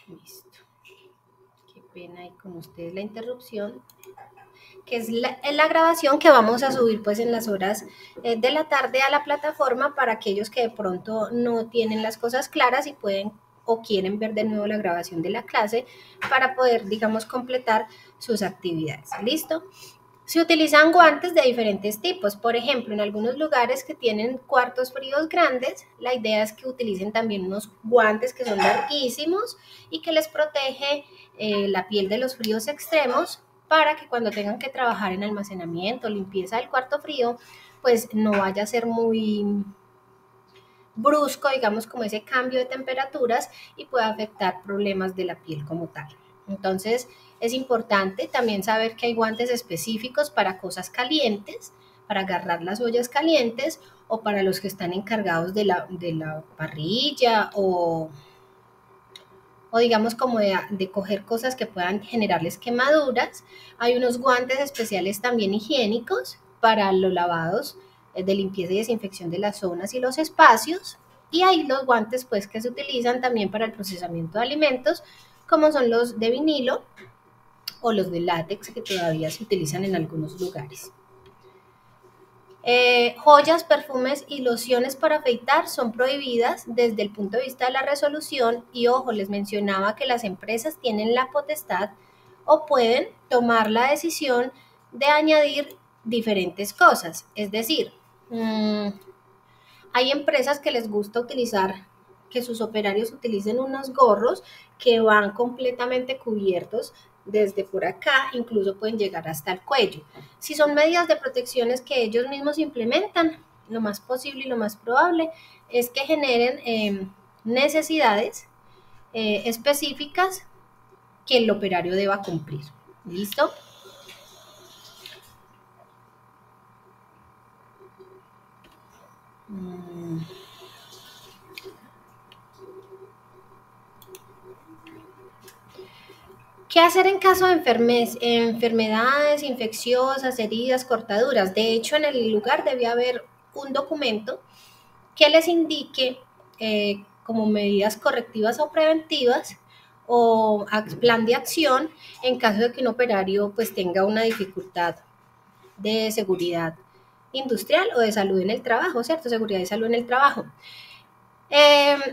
Listo. Qué pena ahí con ustedes la interrupción, que es la grabación que vamos a subir pues en las horas de la tarde a la plataforma para aquellos que de pronto no tienen las cosas claras y pueden o quieren ver de nuevo la grabación de la clase para poder, digamos, completar sus actividades. ¿Listo? Se utilizan guantes de diferentes tipos. Por ejemplo, en algunos lugares que tienen cuartos fríos grandes, la idea es que utilicen también unos guantes que son larguísimos y que les protege la piel de los fríos extremos para que cuando tengan que trabajar en almacenamiento, limpieza del cuarto frío, pues no vaya a ser muy brusco, digamos, como ese cambio de temperaturas y pueda afectar problemas de la piel como tal. Entonces, es importante también saber que hay guantes específicos para cosas calientes, para agarrar las ollas calientes o para los que están encargados de la parrilla o digamos como de coger cosas que puedan generarles quemaduras. Hay unos guantes especiales también higiénicos para los lavados de limpieza y desinfección de las zonas y los espacios. Y hay los guantes pues que se utilizan también para el procesamiento de alimentos, como son los de vinilo o los de látex que todavía se utilizan en algunos lugares. Joyas, perfumes y lociones para afeitar son prohibidas desde el punto de vista de la resolución y ojo, les mencionaba que las empresas tienen la potestad o pueden tomar la decisión de añadir diferentes cosas. Es decir, hay empresas que les gusta utilizar, que sus operarios utilicen unos gorros que van completamente cubiertos desde por acá, incluso pueden llegar hasta el cuello. Si son medidas de protecciones que ellos mismos implementan, lo más posible y lo más probable es que generen necesidades específicas que el operario deba cumplir. ¿Listo? ¿Qué hacer en caso de enfermedades infecciosas, heridas, cortaduras? De hecho, en el lugar debe haber un documento que les indique como medidas correctivas o preventivas o plan de acción en caso de que un operario pues tenga una dificultad de seguridad industrial o de salud en el trabajo, ¿cierto? Seguridad y salud en el trabajo.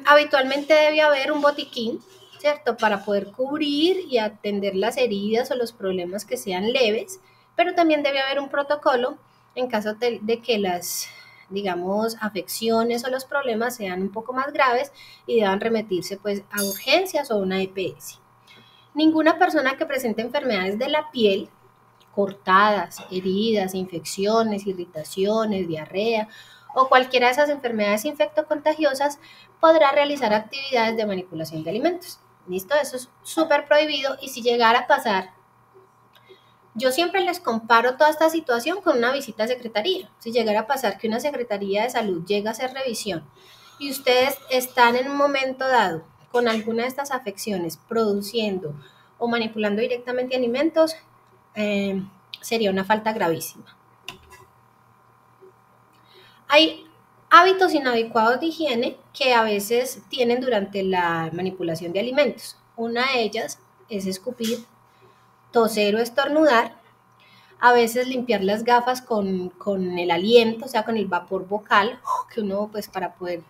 Habitualmente debe haber un botiquín, ¿cierto? Para poder cubrir y atender las heridas o los problemas que sean leves, pero también debe haber un protocolo en caso de que las, digamos, afecciones o los problemas sean un poco más graves y deban remitirse pues a urgencias o una EPS. Ninguna persona que presente enfermedades de la piel, cortadas, heridas, infecciones, irritaciones, diarrea o cualquiera de esas enfermedades infectocontagiosas podrá realizar actividades de manipulación de alimentos. ¿Listo? Eso es súper prohibido y si llegara a pasar, yo siempre les comparo toda esta situación con una visita a secretaría. Si llegara a pasar que una secretaría de salud llega a hacer revisión y ustedes están en un momento dado con alguna de estas afecciones produciendo o manipulando directamente alimentos, sería una falta gravísima. Hay hábitos inadecuados de higiene que a veces tienen durante la manipulación de alimentos. Una de ellas es escupir, toser o estornudar. A veces limpiar las gafas con el aliento, o sea, con el vapor vocal, que uno pues para poder,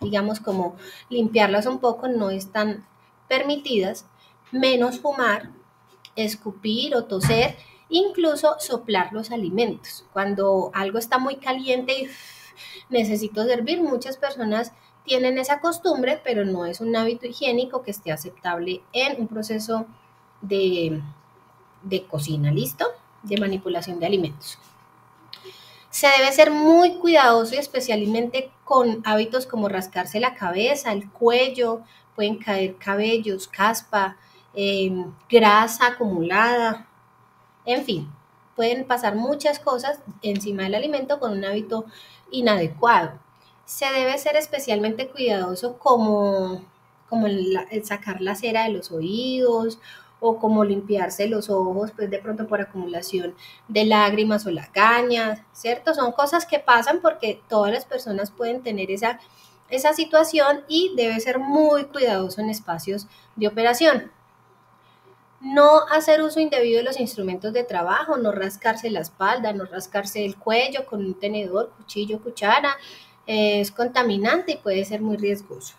digamos, como limpiarlas un poco no están permitidas. Menos fumar, escupir o toser, incluso soplar los alimentos. Cuando algo está muy caliente y necesito servir, muchas personas tienen esa costumbre, pero no es un hábito higiénico que esté aceptable en un proceso de cocina, ¿listo? De manipulación de alimentos. Se debe ser muy cuidadoso y especialmente con hábitos como rascarse la cabeza, el cuello, pueden caer cabellos, caspa, grasa acumulada, en fin, pueden pasar muchas cosas encima del alimento con un hábito inadecuado. Se debe ser especialmente cuidadoso como el sacar la cera de los oídos o como limpiarse los ojos, pues de pronto por acumulación de lágrimas o lagañas, ¿cierto? Son cosas que pasan porque todas las personas pueden tener esa situación y debe ser muy cuidadoso en espacios de operación. No hacer uso indebido de los instrumentos de trabajo, no rascarse la espalda, no rascarse el cuello con un tenedor, cuchillo, cuchara, es contaminante y puede ser muy riesgoso.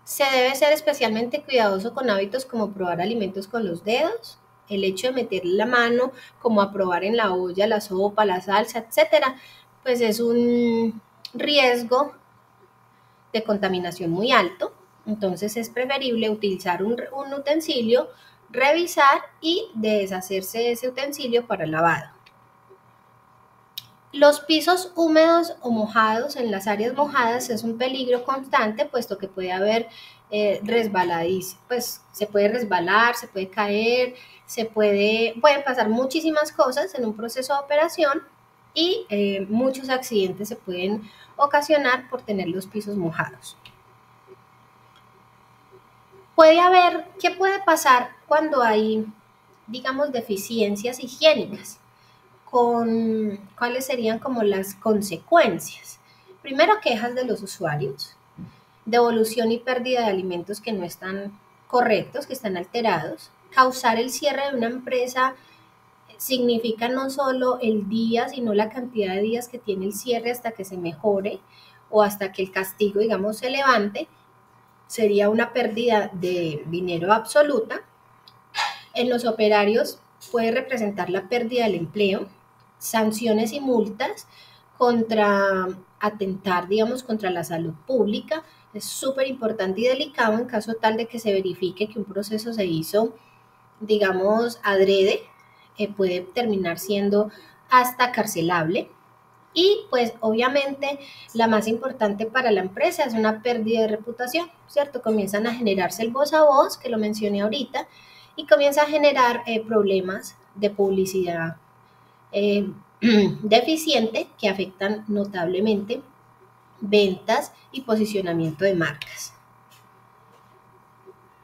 Se debe ser especialmente cuidadoso con hábitos como probar alimentos con los dedos, el hecho de meter la mano como a probar en la olla la sopa, la salsa, etcétera, pues es un riesgo de contaminación muy alto. Entonces es preferible utilizar un utensilio, revisar y deshacerse de ese utensilio para el lavado. Los pisos húmedos o mojados en las áreas mojadas es un peligro constante, puesto que puede haber resbaladizo, pues se puede resbalar, se puede caer, pueden pasar muchísimas cosas en un proceso de operación y muchos accidentes se pueden ocasionar por tener los pisos mojados. ¿Qué puede pasar cuando hay, digamos, deficiencias higiénicas? ¿Cuáles serían como las consecuencias? Primero, quejas de los usuarios, devolución y pérdida de alimentos que no están correctos, que están alterados. Causar el cierre de una empresa significa no solo el día, sino la cantidad de días que tiene el cierre hasta que se mejore o hasta que el castigo, digamos, se levante. Sería una pérdida de dinero absoluta. En los operarios puede representar la pérdida del empleo, sanciones y multas contra atentar, digamos, contra la salud pública. Es súper importante y delicado en caso tal de que se verifique que un proceso se hizo, digamos, adrede, puede terminar siendo hasta carcelable. Y pues obviamente la más importante para la empresa es una pérdida de reputación, ¿cierto? Comienzan a generarse el voz a voz, que lo mencioné ahorita, y comienza a generar problemas de publicidad deficiente que afectan notablemente ventas y posicionamiento de marcas.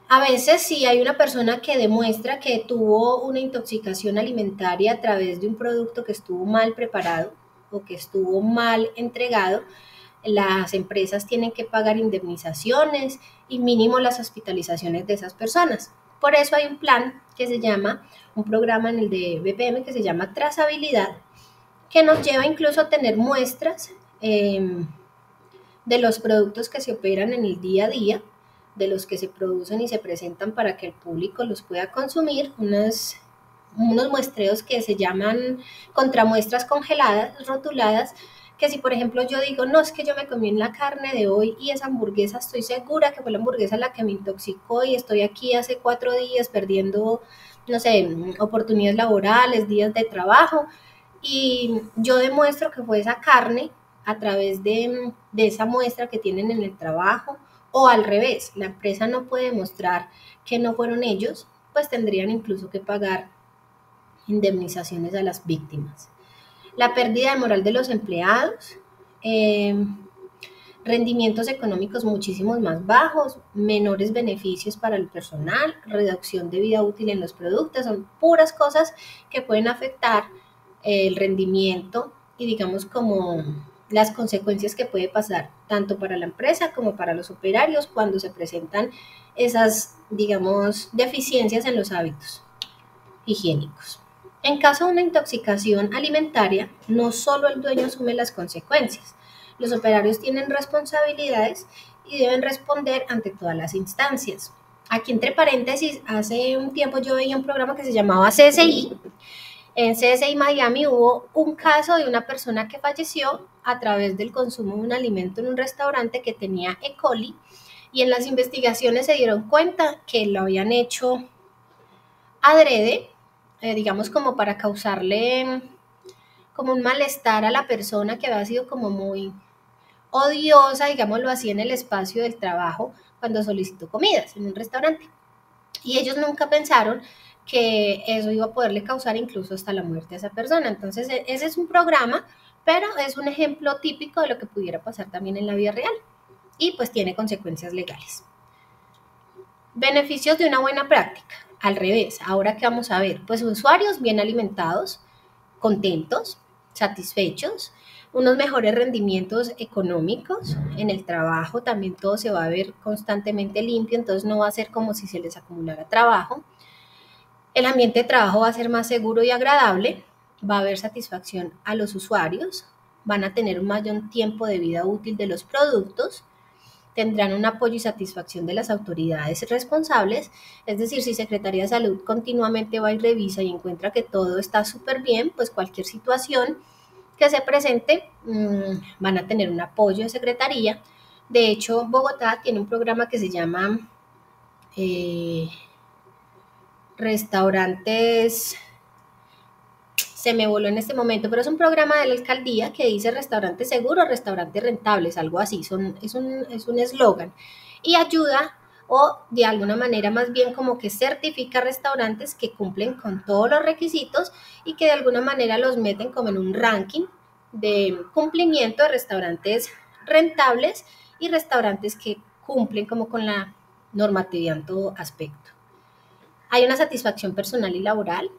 A veces si hay una persona que demuestra que tuvo una intoxicación alimentaria a través de un producto que estuvo mal preparado o que estuvo mal entregado, las empresas tienen que pagar indemnizaciones y mínimo las hospitalizaciones de esas personas. Por eso hay un plan que se llama, un programa en el de BPM que se llama trazabilidad, que nos lleva incluso a tener muestras de los productos que se operan en el día a día, de los que se producen y se presentan para que el público los pueda consumir, unos muestreos que se llaman contramuestras congeladas, rotuladas, que si por ejemplo yo digo, no, es que yo me comí en la carne de hoy y esa hamburguesa estoy segura que fue la hamburguesa la que me intoxicó y estoy aquí hace 4 días perdiendo, no sé, oportunidades laborales, días de trabajo, y yo demuestro que fue esa carne a través de esa muestra que tienen en el trabajo, o al revés, la empresa no puede demostrar que no fueron ellos, pues tendrían incluso que pagar indemnizaciones a las víctimas. La pérdida de moral de los empleados, rendimientos económicos muchísimos más bajos, menores beneficios para el personal, reducción de vida útil en los productos, son puras cosas que pueden afectar el rendimiento y digamos como las consecuencias que puede pasar tanto para la empresa como para los operarios cuando se presentan esas, digamos, deficiencias en los hábitos higiénicos. En caso de una intoxicación alimentaria, no solo el dueño asume las consecuencias, los operarios tienen responsabilidades y deben responder ante todas las instancias. Aquí entre paréntesis, hace un tiempo yo veía un programa que se llamaba CSI. En CSI Miami hubo un caso de una persona que falleció a través del consumo de un alimento en un restaurante que tenía E. coli, y en las investigaciones se dieron cuenta que lo habían hecho adrede, digamos como para causarle como un malestar a la persona que había sido como muy odiosa, digámoslo así, en el espacio del trabajo cuando solicitó comidas en un restaurante. Y ellos nunca pensaron que eso iba a poderle causar incluso hasta la muerte a esa persona. Entonces, ese es un programa, pero es un ejemplo típico de lo que pudiera pasar también en la vida real y pues tiene consecuencias legales. Beneficios de una buena práctica. Al revés, ahora que vamos a ver, pues usuarios bien alimentados, contentos, satisfechos, unos mejores rendimientos económicos en el trabajo, también todo se va a ver constantemente limpio, entonces no va a ser como si se les acumulara trabajo. El ambiente de trabajo va a ser más seguro y agradable, va a haber satisfacción a los usuarios, van a tener un mayor tiempo de vida útil de los productos, tendrán un apoyo y satisfacción de las autoridades responsables, es decir, si Secretaría de Salud continuamente va y revisa y encuentra que todo está súper bien, pues cualquier situación que se presente van a tener un apoyo de Secretaría. De hecho, Bogotá tiene un programa que se llama eh, Restaurantes, se me voló en este momento, pero es un programa de la alcaldía que dice restaurantes seguros, restaurantes rentables, algo así, es un eslogan, y ayuda o de alguna manera más bien como que certifica restaurantes que cumplen con todos los requisitos y que de alguna manera los meten como en un ranking de cumplimiento de restaurantes rentables y restaurantes que cumplen como con la normatividad en todo aspecto. Hay una satisfacción personal y laboral.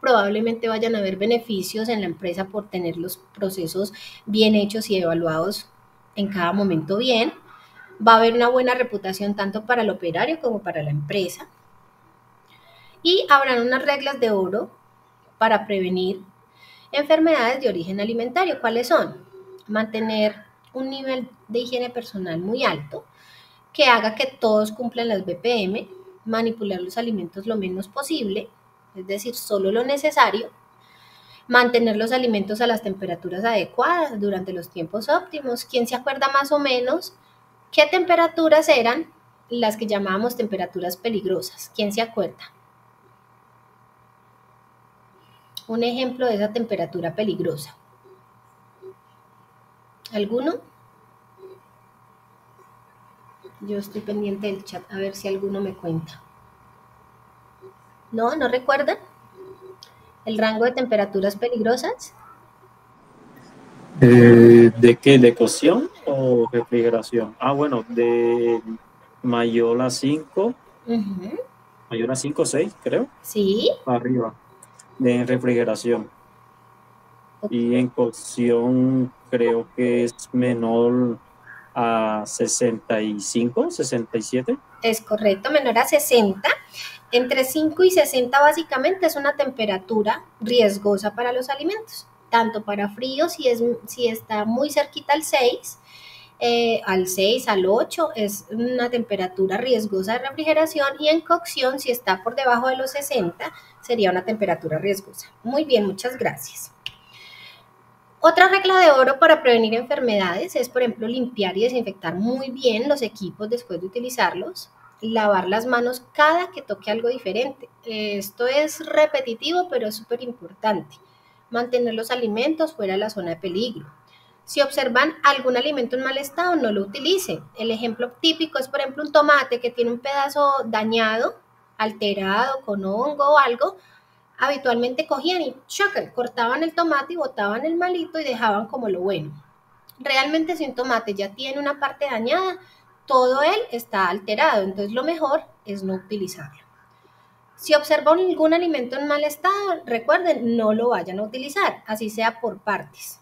Probablemente vayan a haber beneficios en la empresa por tener los procesos bien hechos y evaluados en cada momento bien. Va a haber una buena reputación tanto para el operario como para la empresa. Y habrán unas reglas de oro para prevenir enfermedades de origen alimentario. ¿Cuáles son? Mantener un nivel de higiene personal muy alto, que haga que todos cumplan las BPM, manipular los alimentos lo menos posible, es decir, solo lo necesario, mantener los alimentos a las temperaturas adecuadas durante los tiempos óptimos. ¿Quién se acuerda más o menos qué temperaturas eran las que llamábamos temperaturas peligrosas? ¿Quién se acuerda? Un ejemplo de esa temperatura peligrosa. ¿Alguno? Yo estoy pendiente del chat a ver si alguno me cuenta. ¿No? ¿No recuerdan? ¿El rango de temperaturas peligrosas? ¿De qué? ¿De cocción o refrigeración? Ah, bueno, de mayor a 5, Uh-huh. mayor a 5 o 6, creo, Sí. para arriba, de refrigeración. Y en cocción creo que es menor a 65, 67. Es correcto, menor a 60. Entre 5 y 60 básicamente es una temperatura riesgosa para los alimentos, tanto para frío si está muy cerquita al 6 al 8 es una temperatura riesgosa de refrigeración y en cocción si está por debajo de los 60 sería una temperatura riesgosa. Muy bien, muchas gracias. Otra regla de oro para prevenir enfermedades es, por ejemplo, limpiar y desinfectar muy bien los equipos después de utilizarlos, lavar las manos cada que toque algo diferente. Esto es repetitivo, pero es súper importante. Mantener los alimentos fuera de la zona de peligro. Si observan algún alimento en mal estado, no lo utilicen. El ejemplo típico es, por ejemplo, un tomate que tiene un pedazo dañado, alterado, con hongo o algo, habitualmente cogían y chocan, cortaban el tomate y botaban el malito y dejaban como lo bueno. Realmente si un tomate ya tiene una parte dañada, todo él está alterado, entonces lo mejor es no utilizarlo. Si observan algún alimento en mal estado, recuerden, no lo vayan a utilizar, así sea por partes.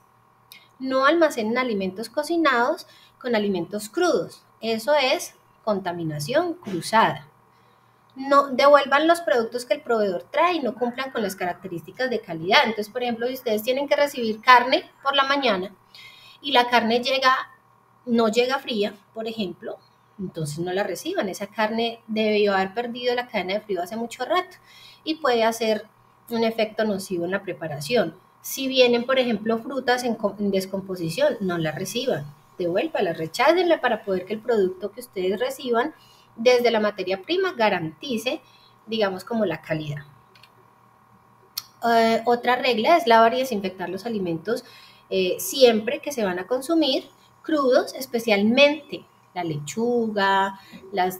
No almacenen alimentos cocinados con alimentos crudos, eso es contaminación cruzada. No devuelvan los productos que el proveedor trae y no cumplan con las características de calidad. Entonces, por ejemplo, si ustedes tienen que recibir carne por la mañana y la carne no llega fría, por ejemplo, entonces no la reciban. Esa carne debió haber perdido la cadena de frío hace mucho rato y puede hacer un efecto nocivo en la preparación. Si vienen, por ejemplo, frutas en descomposición, no las reciban, devuélvalas, rechácenla para poder que el producto que ustedes reciban desde la materia prima garantice, digamos, como la calidad. Otra regla es lavar y desinfectar los alimentos siempre que se van a consumir crudos, especialmente la lechuga, las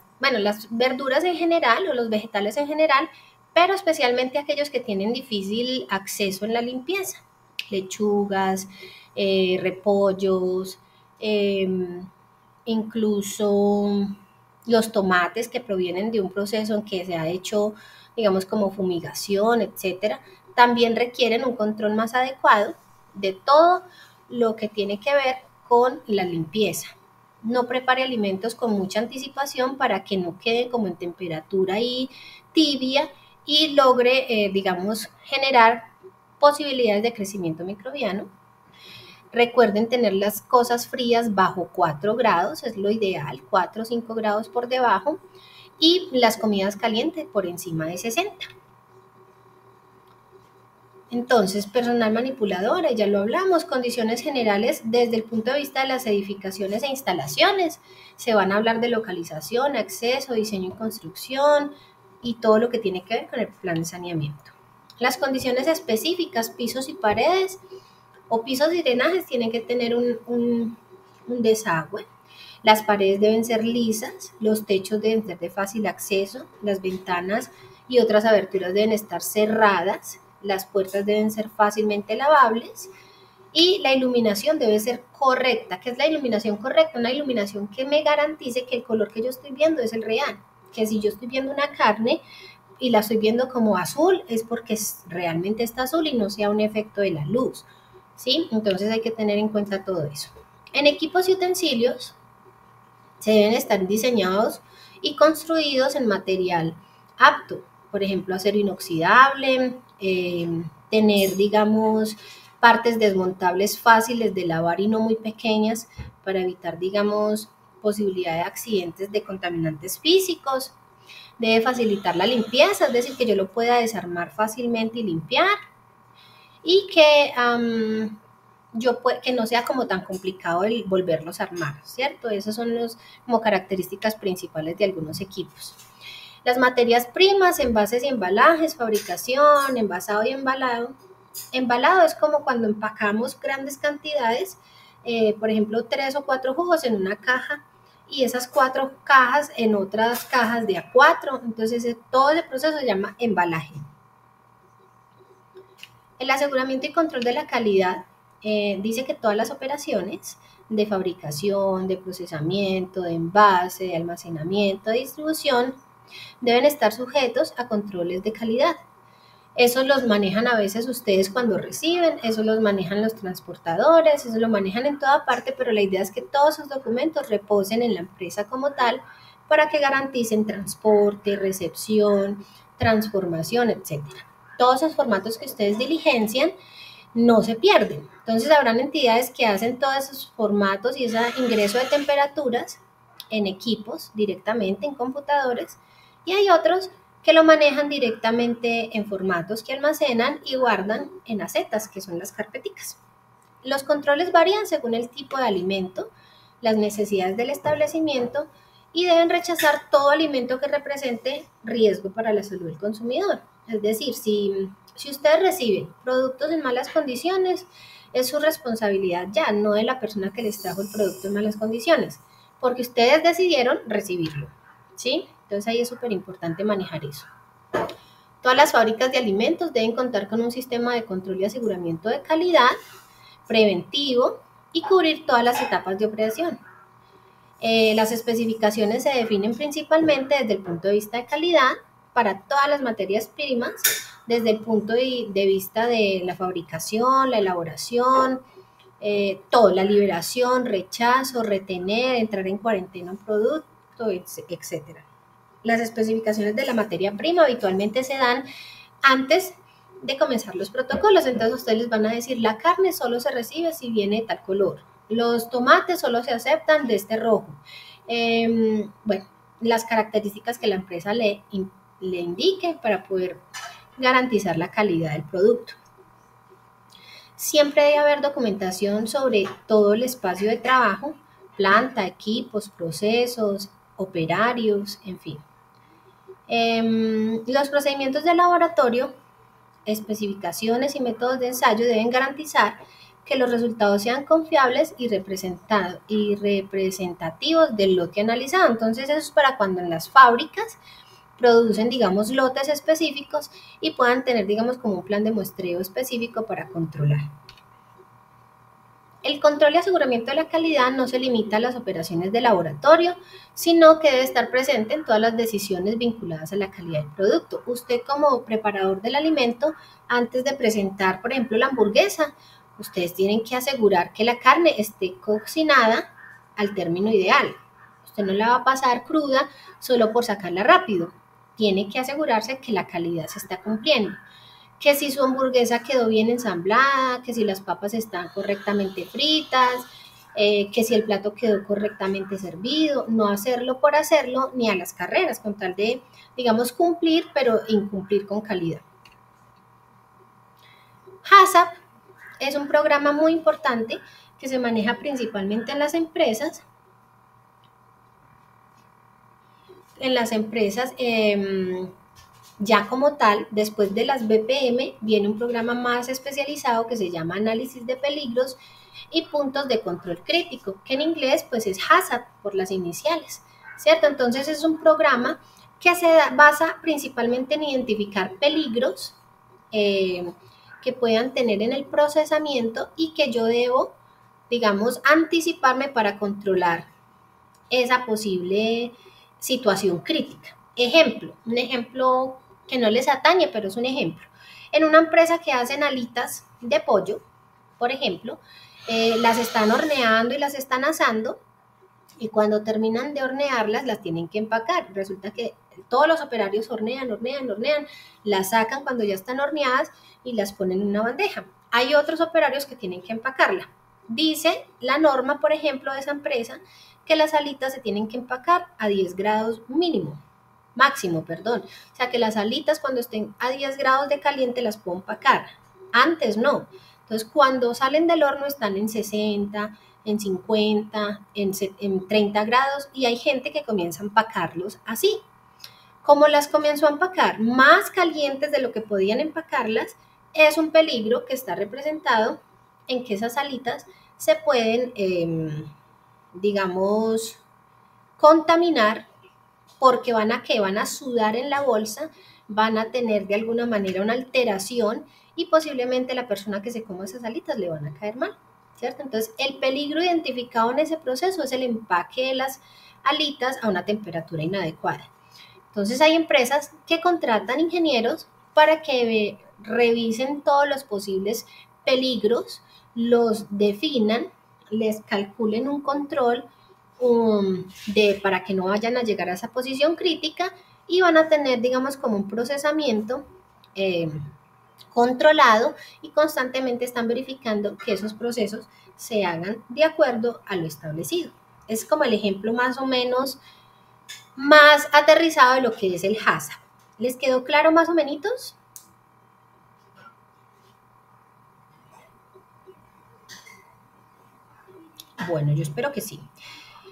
verduras en general o los vegetales en general, pero especialmente aquellos que tienen difícil acceso en la limpieza, lechugas, repollos, incluso los tomates que provienen de un proceso en que se ha hecho, digamos, como fumigación, etcétera, también requieren un control más adecuado de todo lo que tiene que ver con la limpieza. No prepare alimentos con mucha anticipación para que no quede como en temperatura ahí tibia y logre, digamos, generar posibilidades de crecimiento microbiano. Recuerden tener las cosas frías bajo 4 grados, es lo ideal, 4 o 5 grados por debajo, y las comidas calientes por encima de 60. Entonces, personal manipulador, ya lo hablamos, condiciones generales desde el punto de vista de las edificaciones e instalaciones. Se van a hablar de localización, acceso, diseño y construcción y todo lo que tiene que ver con el plan de saneamiento. Las condiciones específicas, pisos y paredes o pisos y drenajes tienen que tener un desagüe. Las paredes deben ser lisas, los techos deben ser de fácil acceso, las ventanas y otras aberturas deben estar cerradas, las puertas deben ser fácilmente lavables y la iluminación debe ser correcta. ¿Qué es la iluminación correcta? Una iluminación que me garantice que el color que yo estoy viendo es el real. Que si yo estoy viendo una carne y la estoy viendo como azul, es porque realmente está azul y no sea un efecto de la luz, ¿sí? Entonces hay que tener en cuenta todo eso. En equipos y utensilios se deben estar diseñados y construidos en material apto, por ejemplo, acero inoxidable, tener, digamos, partes desmontables fáciles de lavar y no muy pequeñas para evitar, digamos, posibilidad de accidentes de contaminantes físicos. Debe facilitar la limpieza, es decir, que yo lo pueda desarmar fácilmente y limpiar y que que no sea como tan complicado el volverlos a armar, ¿cierto? Esas son como características principales de algunos equipos. Las materias primas, envases y embalajes, fabricación, envasado y embalado. Embalado es como cuando empacamos grandes cantidades, por ejemplo, 3 o 4 jugos en una caja y esas 4 cajas en otras cajas de a 4. Entonces, todo ese proceso se llama embalaje. El aseguramiento y control de la calidad dice que todas las operaciones de fabricación, de procesamiento, de envase, de almacenamiento, de distribución, deben estar sujetos a controles de calidad. Eso los manejan a veces ustedes cuando reciben, eso los manejan los transportadores, eso lo manejan en toda parte, pero la idea es que todos esos documentos reposen en la empresa como tal para que garanticen transporte, recepción, transformación, etc. Todos esos formatos que ustedes diligencian no se pierden. Entonces habrán entidades que hacen todos esos formatos y ese ingreso de temperaturas en equipos directamente en computadores y hay otros que lo manejan directamente en formatos que almacenan y guardan en acetas, que son las carpeticas. Los controles varían según el tipo de alimento, las necesidades del establecimiento y deben rechazar todo alimento que represente riesgo para la salud del consumidor. Es decir, si usted recibe productos en malas condiciones, es su responsabilidad ya, no de la persona que les trajo el producto en malas condiciones, porque ustedes decidieron recibirlo, ¿sí? Entonces ahí es súper importante manejar eso. Todas las fábricas de alimentos deben contar con un sistema de control y aseguramiento de calidad preventivo y cubrir todas las etapas de operación. Las especificaciones se definen principalmente desde el punto de vista de calidad para todas las materias primas, desde el punto de vista de la fabricación, la elaboración, todo, la liberación, rechazo, retener, entrar en cuarentena un producto, etc. Las especificaciones de la materia prima habitualmente se dan antes de comenzar los protocolos, entonces ustedes les van a decir la carne solo se recibe si viene de tal color, los tomates solo se aceptan de este rojo. Bueno, las características que la empresa le indique para poder garantizar la calidad del producto. Siempre debe haber documentación sobre todo el espacio de trabajo, planta, equipos, procesos, operarios, en fin. Los procedimientos de laboratorio, especificaciones y métodos de ensayo deben garantizar que los resultados sean confiables y representativos del lote analizado. Entonces eso es para cuando en las fábricas producen, digamos, lotes específicos y puedan tener, digamos, como un plan de muestreo específico para controlar. El control y aseguramiento de la calidad no se limita a las operaciones de laboratorio, sino que debe estar presente en todas las decisiones vinculadas a la calidad del producto. Usted como preparador del alimento, antes de presentar, por ejemplo, la hamburguesa, Ustedes tienen que asegurar que la carne esté cocinada al término ideal. Usted no la va a pasar cruda solo por sacarla rápido. Tiene que asegurarse que la calidad se está cumpliendo. Que si su hamburguesa quedó bien ensamblada, que si las papas están correctamente fritas, que si el plato quedó correctamente servido, no hacerlo por hacerlo ni a las carreras, con tal de, digamos, cumplir, pero incumplir con calidad. HACCP es un programa muy importante que se maneja principalmente en las empresas. Ya como tal, después de las BPM, viene un programa más especializado que se llama Análisis de Peligros y Puntos de Control Crítico, que en inglés pues es HACCP por las iniciales, ¿cierto? Entonces es un programa que se basa principalmente en identificar peligros que puedan tener en el procesamiento y que yo debo, digamos, anticiparme para controlar esa posible situación crítica. Un ejemplo que no les atañe, pero es un ejemplo. En una empresa que hacen alitas de pollo, por ejemplo, las están horneando y las están asando, y cuando terminan de hornearlas, las tienen que empacar. Resulta que todos los operarios hornean, las sacan cuando ya están horneadas y las ponen en una bandeja. Hay otros operarios que tienen que empacarla. Dice la norma, por ejemplo, de esa empresa, que las alitas se tienen que empacar a 10 grados máximo. O sea, que las alitas cuando estén a 10 grados de caliente las puedo empacar. Antes no. Entonces, cuando salen del horno están en 60, en 50, en 30 grados y hay gente que comienza a empacarlos así. Como las comenzó a empacar más calientes de lo que podían empacarlas, es un peligro que está representado en que esas alitas se pueden, digamos, contaminar porque van a sudar en la bolsa, van a tener de alguna manera una alteración y posiblemente la persona que se coma esas alitas le van a caer mal, ¿cierto? Entonces, el peligro identificado en ese proceso es el empaque de las alitas a una temperatura inadecuada. Entonces, hay empresas que contratan ingenieros para que revisen todos los posibles peligros, los definan, les calculen un control para que no vayan a llegar a esa posición crítica y van a tener, digamos, como un procesamiento controlado y constantemente están verificando que esos procesos se hagan de acuerdo a lo establecido. Es como el ejemplo más o menos más aterrizado de lo que es el HACCP. ¿Les quedó claro más o menos? Bueno, yo espero que sí.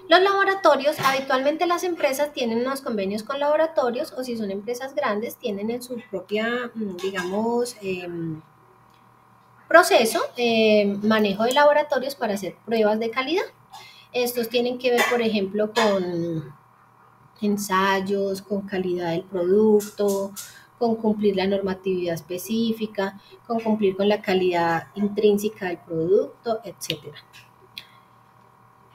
Los laboratorios, habitualmente las empresas tienen unos convenios con laboratorios o si son empresas grandes tienen en su propia, digamos, proceso, manejo de laboratorios para hacer pruebas de calidad. Estos tienen que ver, por ejemplo, con ensayos, con calidad del producto, con cumplir la normatividad específica, con cumplir con la calidad intrínseca del producto, etc.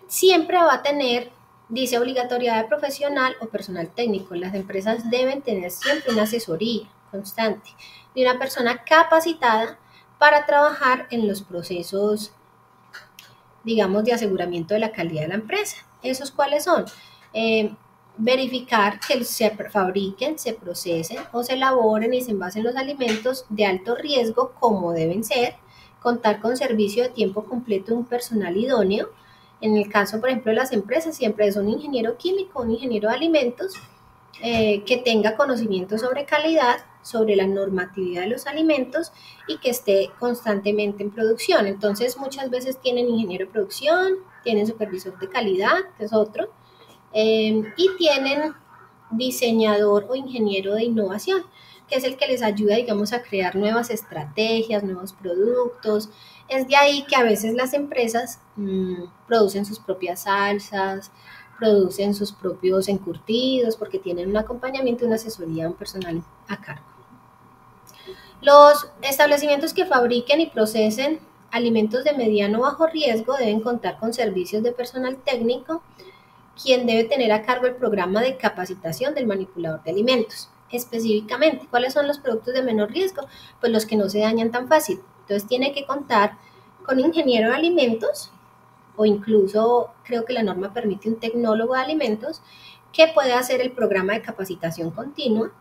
Siempre va a tener, dice, obligatoriedad de profesional o personal técnico. Las empresas deben tener siempre una asesoría constante de una persona capacitada para trabajar en los procesos, digamos, de aseguramiento de la calidad de la empresa. ¿Esos cuáles son? Verificar que se fabriquen, se procesen o se elaboren y se envasen los alimentos de alto riesgo como deben ser, contar con servicio de tiempo completo de un personal idóneo. En el caso, por ejemplo, de las empresas, siempre es un ingeniero químico, un ingeniero de alimentos que tenga conocimiento sobre calidad, sobre la normatividad de los alimentos y que esté constantemente en producción. Entonces, muchas veces tienen ingeniero de producción, tienen supervisor de calidad, que es otro, y tienen diseñador o ingeniero de innovación, que es el que les ayuda, digamos, a crear nuevas estrategias, nuevos productos. Es de ahí que a veces las empresas producen sus propias salsas, producen sus propios encurtidos, porque tienen un acompañamiento, una asesoría, un personal a cargo. Los establecimientos que fabriquen y procesen alimentos de mediano o bajo riesgo deben contar con servicios de personal técnico, quien debe tener a cargo el programa de capacitación del manipulador de alimentos. Específicamente, ¿cuáles son los productos de menor riesgo? Pues los que no se dañan tan fácil. Entonces tiene que contar con ingeniero de alimentos, o incluso creo que la norma permite un tecnólogo de alimentos que puede hacer el programa de capacitación continua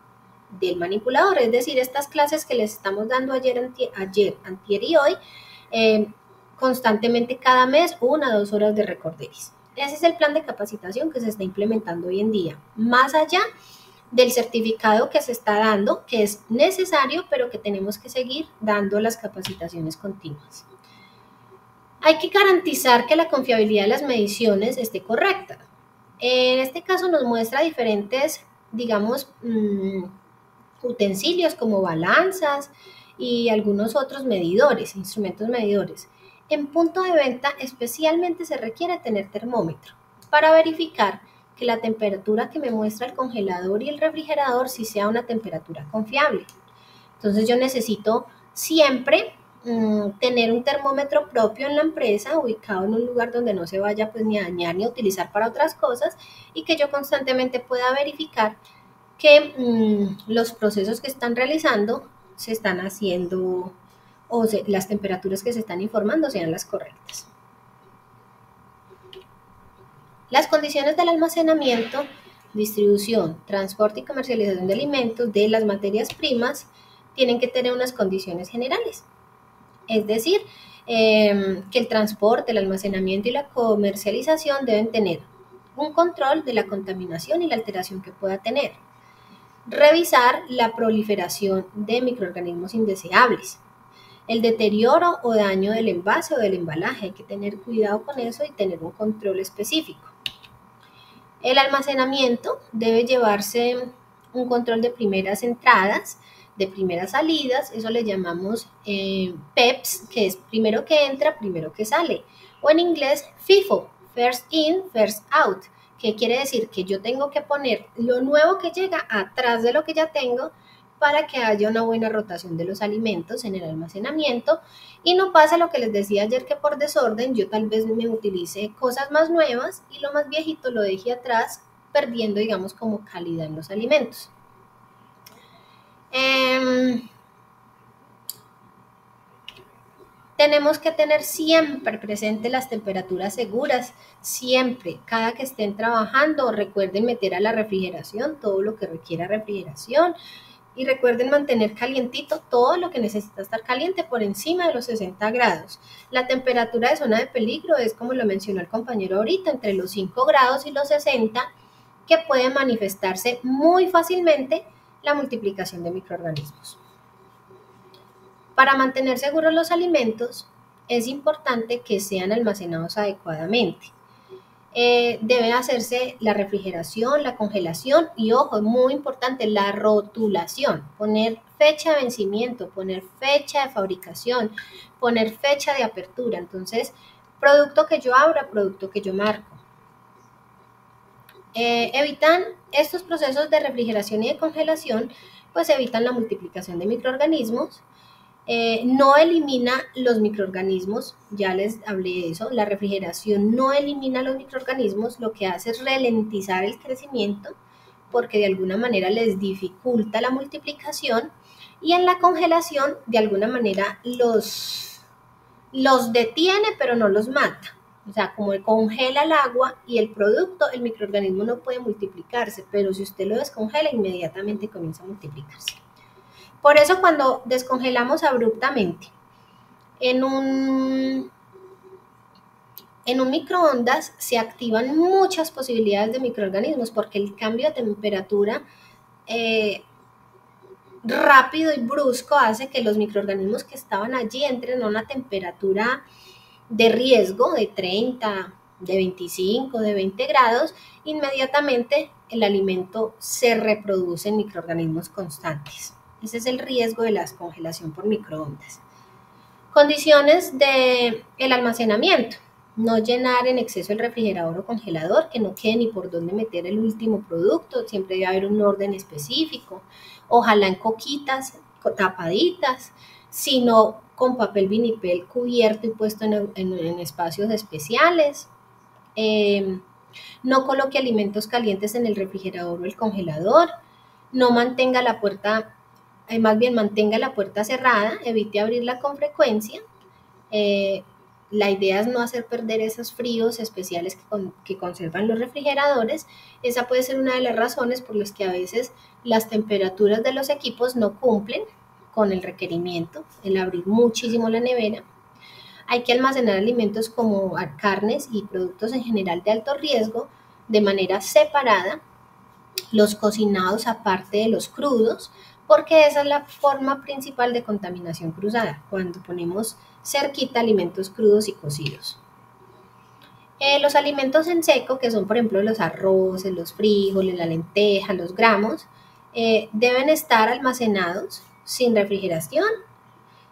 del manipulador, es decir, estas clases que les estamos dando ayer, antier y hoy, constantemente cada mes, 1 a 2 horas de recorderis. Ese es el plan de capacitación que se está implementando hoy en día, más allá del certificado que se está dando, que es necesario, pero que tenemos que seguir dando las capacitaciones continuas. Hay que garantizar que la confiabilidad de las mediciones esté correcta. En este caso nos muestra diferentes, digamos, utensilios como balanzas y algunos otros medidores, instrumentos medidores. En punto de venta especialmente se requiere tener termómetro para verificar que la temperatura que me muestra el congelador y el refrigerador sí sea una temperatura confiable. Entonces yo necesito siempre tener un termómetro propio en la empresa, ubicado en un lugar donde no se vaya pues ni a dañar ni a utilizar para otras cosas, y que yo constantemente pueda verificar que los procesos que están realizando se están haciendo o las temperaturas que se están informando sean las correctas. Las condiciones del almacenamiento, distribución, transporte y comercialización de alimentos de las materias primas tienen que tener unas condiciones generales. Es decir, que el transporte, el almacenamiento y la comercialización deben tener un control de la contaminación y la alteración que pueda tener. Revisar la proliferación de microorganismos indeseables, el deterioro o daño del envase o del embalaje. Hay que tener cuidado con eso y tener un control específico. El almacenamiento debe llevarse un control de primeras entradas, de primeras salidas, eso le llamamos PEPS, que es primero que entra, primero que sale, o en inglés FIFO, First In, First Out, que quiere decir que yo tengo que poner lo nuevo que llega atrás de lo que ya tengo para que haya una buena rotación de los alimentos en el almacenamiento y no pasa lo que les decía ayer, que por desorden yo tal vez me utilice cosas más nuevas y lo más viejito lo deje atrás, perdiendo, digamos, como calidad en los alimentos. Tenemos que tener siempre presente las temperaturas seguras, siempre, cada que estén trabajando, recuerden meter a la refrigeración todo lo que requiera refrigeración y recuerden mantener calientito todo lo que necesita estar caliente por encima de los 60 grados. La temperatura de zona de peligro es, como lo mencionó el compañero ahorita, entre los 5 grados y los 60, que puede manifestarse muy fácilmente la multiplicación de microorganismos. Para mantener seguros los alimentos, es importante que sean almacenados adecuadamente. Debe hacerse la refrigeración, la congelación y, ojo, es muy importante, la rotulación. Poner fecha de vencimiento, poner fecha de fabricación, poner fecha de apertura. Entonces, producto que yo abra, producto que yo marco. Evitan estos procesos de refrigeración y de congelación, pues evitan la multiplicación de microorganismos. No elimina los microorganismos, ya les hablé de eso, la refrigeración no elimina los microorganismos, lo que hace es ralentizar el crecimiento porque de alguna manera les dificulta la multiplicación, y en la congelación de alguna manera los detiene pero no los mata. O sea, como congela el agua y el producto, el microorganismo no puede multiplicarse, pero si usted lo descongela, inmediatamente comienza a multiplicarse. Por eso cuando descongelamos abruptamente en un microondas se activan muchas posibilidades de microorganismos porque el cambio de temperatura rápido y brusco hace que los microorganismos que estaban allí entren a una temperatura de riesgo de 30, de 25, de 20 grados. Inmediatamente el alimento se reproduce en microorganismos constantes. Ese es el riesgo de la congelación por microondas. Condiciones del almacenamiento. No llenar en exceso el refrigerador o congelador, que no quede ni por dónde meter el último producto. Siempre debe haber un orden específico. Ojalá en coquitas, tapaditas, sino con papel vinipel cubierto y puesto en espacios especiales. No coloque alimentos calientes en el refrigerador o el congelador. No mantenga la puerta, más bien mantenga la puerta cerrada, evite abrirla con frecuencia. la idea es no hacer perder esos fríos especiales que conservan los refrigeradores. Esa puede ser una de las razones por las que a veces las temperaturas de los equipos no cumplen con el requerimiento, el abrir muchísimo la nevera. Hay que almacenar alimentos como carnes y productos en general de alto riesgo de manera separada, los cocinados aparte de los crudos, porque esa es la forma principal de contaminación cruzada, cuando ponemos cerquita alimentos crudos y cocidos. Los alimentos en seco, que son por ejemplo los arroces, los frijoles, la lenteja, los gramos, deben estar almacenados sin refrigeración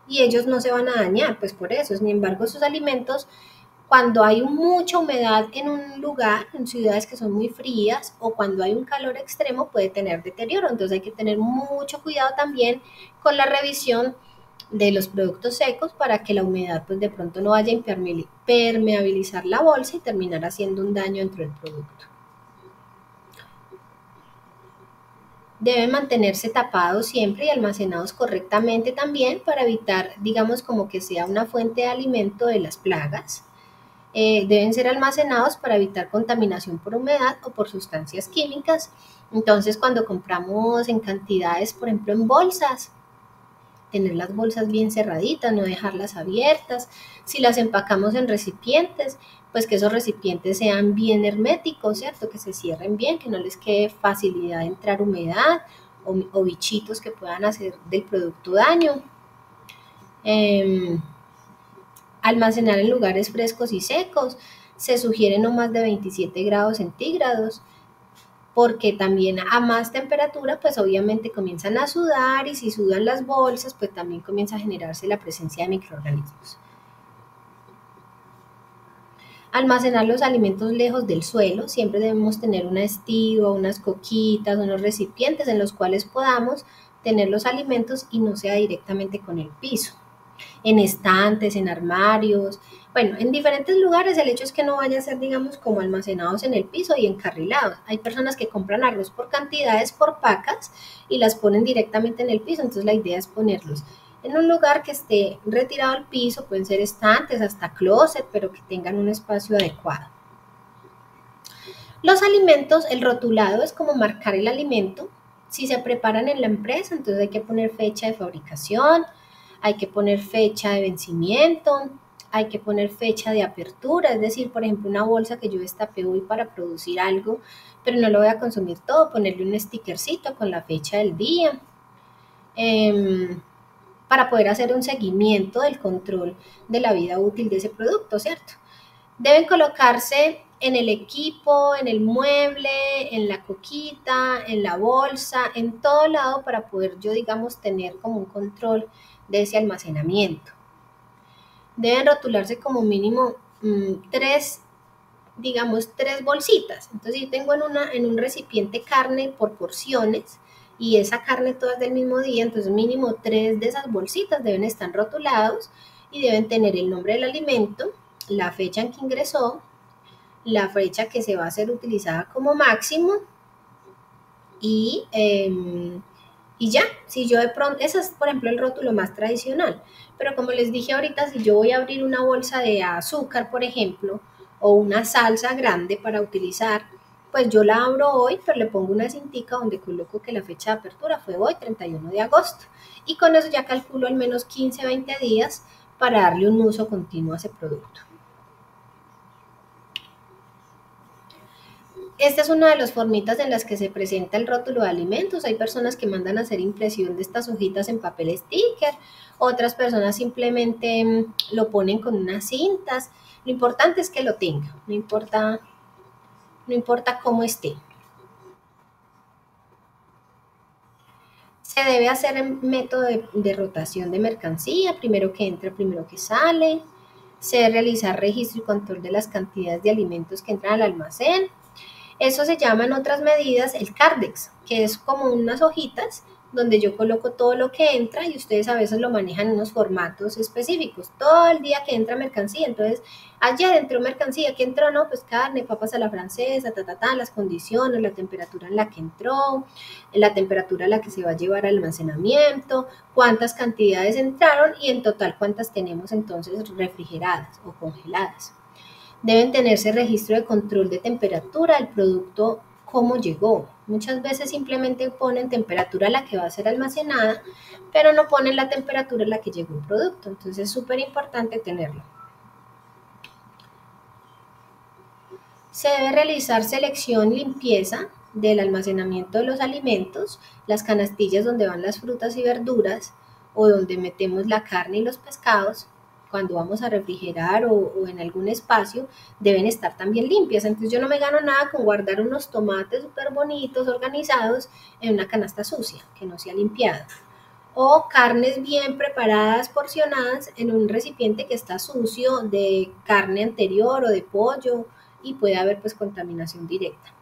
y ellos no se van a dañar, pues por eso. Sin embargo, esos alimentos, cuando hay mucha humedad en un lugar, en ciudades que son muy frías o cuando hay un calor extremo, puede tener deterioro. Entonces hay que tener mucho cuidado también con la revisión de los productos secos para que la humedad pues de pronto no vaya a permeabilizar la bolsa y terminar haciendo un daño dentro del producto. Deben mantenerse tapados siempre y almacenados correctamente también para evitar, digamos, como que sea una fuente de alimento de las plagas. Deben ser almacenados para evitar contaminación por humedad o por sustancias químicas. Entonces, cuando compramos en cantidades, por ejemplo, en bolsas, tener las bolsas bien cerraditas, no dejarlas abiertas. Si las empacamos en recipientes, pues que esos recipientes sean bien herméticos, ¿cierto? Que se cierren bien, que no les quede facilidad de entrar humedad o bichitos que puedan hacer del producto daño. Almacenar en lugares frescos y secos. Se sugiere no más de 27 grados centígrados, porque también a más temperatura, pues obviamente comienzan a sudar y si sudan las bolsas, pues también comienza a generarse la presencia de microorganismos. Almacenar los alimentos lejos del suelo, siempre debemos tener una estiva, unas coquitas, unos recipientes en los cuales podamos tener los alimentos y no sea directamente con el piso. En estantes, en armarios, bueno, en diferentes lugares. El hecho es que no vayan a ser, digamos, como almacenados en el piso y encarrilados. Hay personas que compran arroz por cantidades, por pacas, y las ponen directamente en el piso. Entonces la idea es ponerlos en un lugar que esté retirado al piso, pueden ser estantes, hasta closet, pero que tengan un espacio adecuado. Los alimentos, el rotulado es como marcar el alimento. Si se preparan en la empresa, entonces hay que poner fecha de fabricación, hay que poner fecha de vencimiento, hay que poner fecha de apertura, es decir, por ejemplo, una bolsa que yo destapé hoy para producir algo, pero no lo voy a consumir todo, ponerle un stickercito con la fecha del día, para poder hacer un seguimiento del control de la vida útil de ese producto, ¿cierto? Deben colocarse en el equipo, en el mueble, en la coquita, en la bolsa, en todo lado para poder yo, digamos, tener como un control de ese almacenamiento. Deben rotularse como mínimo tres bolsitas. Entonces yo tengo en un recipiente carne por porciones y esa carne toda es del mismo día, entonces mínimo 3 de esas bolsitas deben estar rotulados y deben tener el nombre del alimento, la fecha en que ingresó, la fecha que se va a ser utilizada como máximo y ya, si yo de pronto, ese es por ejemplo el rótulo más tradicional, pero como les dije ahorita, si yo voy a abrir una bolsa de azúcar, por ejemplo, o una salsa grande para utilizar, pues yo la abro hoy, pero le pongo una cintica donde coloco que la fecha de apertura fue hoy, 31 de agosto, y con eso ya calculo al menos 15, 20 días para darle un uso continuo a ese producto. Esta es una de las formitas en las que se presenta el rótulo de alimentos. Hay personas que mandan a hacer impresión de estas hojitas en papel sticker, otras personas simplemente lo ponen con unas cintas. Lo importante es que lo tenga, no importa cómo esté. Se debe hacer en método de rotación de mercancía, primero que entra, primero que sale. Se debe realizar registro y control de las cantidades de alimentos que entran al almacén. Eso se llama en otras medidas el Cardex, que es como unas hojitas donde yo coloco todo lo que entra y ustedes a veces lo manejan en unos formatos específicos. Todo el día que entra mercancía, entonces ayer entró mercancía, ¿qué entró? No, pues carne, papas a la francesa, las condiciones, la temperatura en la que entró, la temperatura a la que se va a llevar al almacenamiento, cuántas cantidades entraron y en total cuántas tenemos entonces refrigeradas o congeladas. Deben tenerse registro de control de temperatura del producto, cómo llegó. Muchas veces simplemente ponen temperatura a la que va a ser almacenada, pero no ponen la temperatura a la que llegó el producto. Entonces es súper importante tenerlo. Se debe realizar selección y limpieza del almacenamiento de los alimentos, las canastillas donde van las frutas y verduras o donde metemos la carne y los pescados. Cuando vamos a refrigerar o en algún espacio, deben estar también limpias. Entonces yo no me gano nada con guardar unos tomates súper bonitos, organizados, en una canasta sucia, que no se ha limpiado. O carnes bien preparadas, porcionadas, en un recipiente que está sucio de carne anterior o de pollo, y puede haber pues contaminación directa.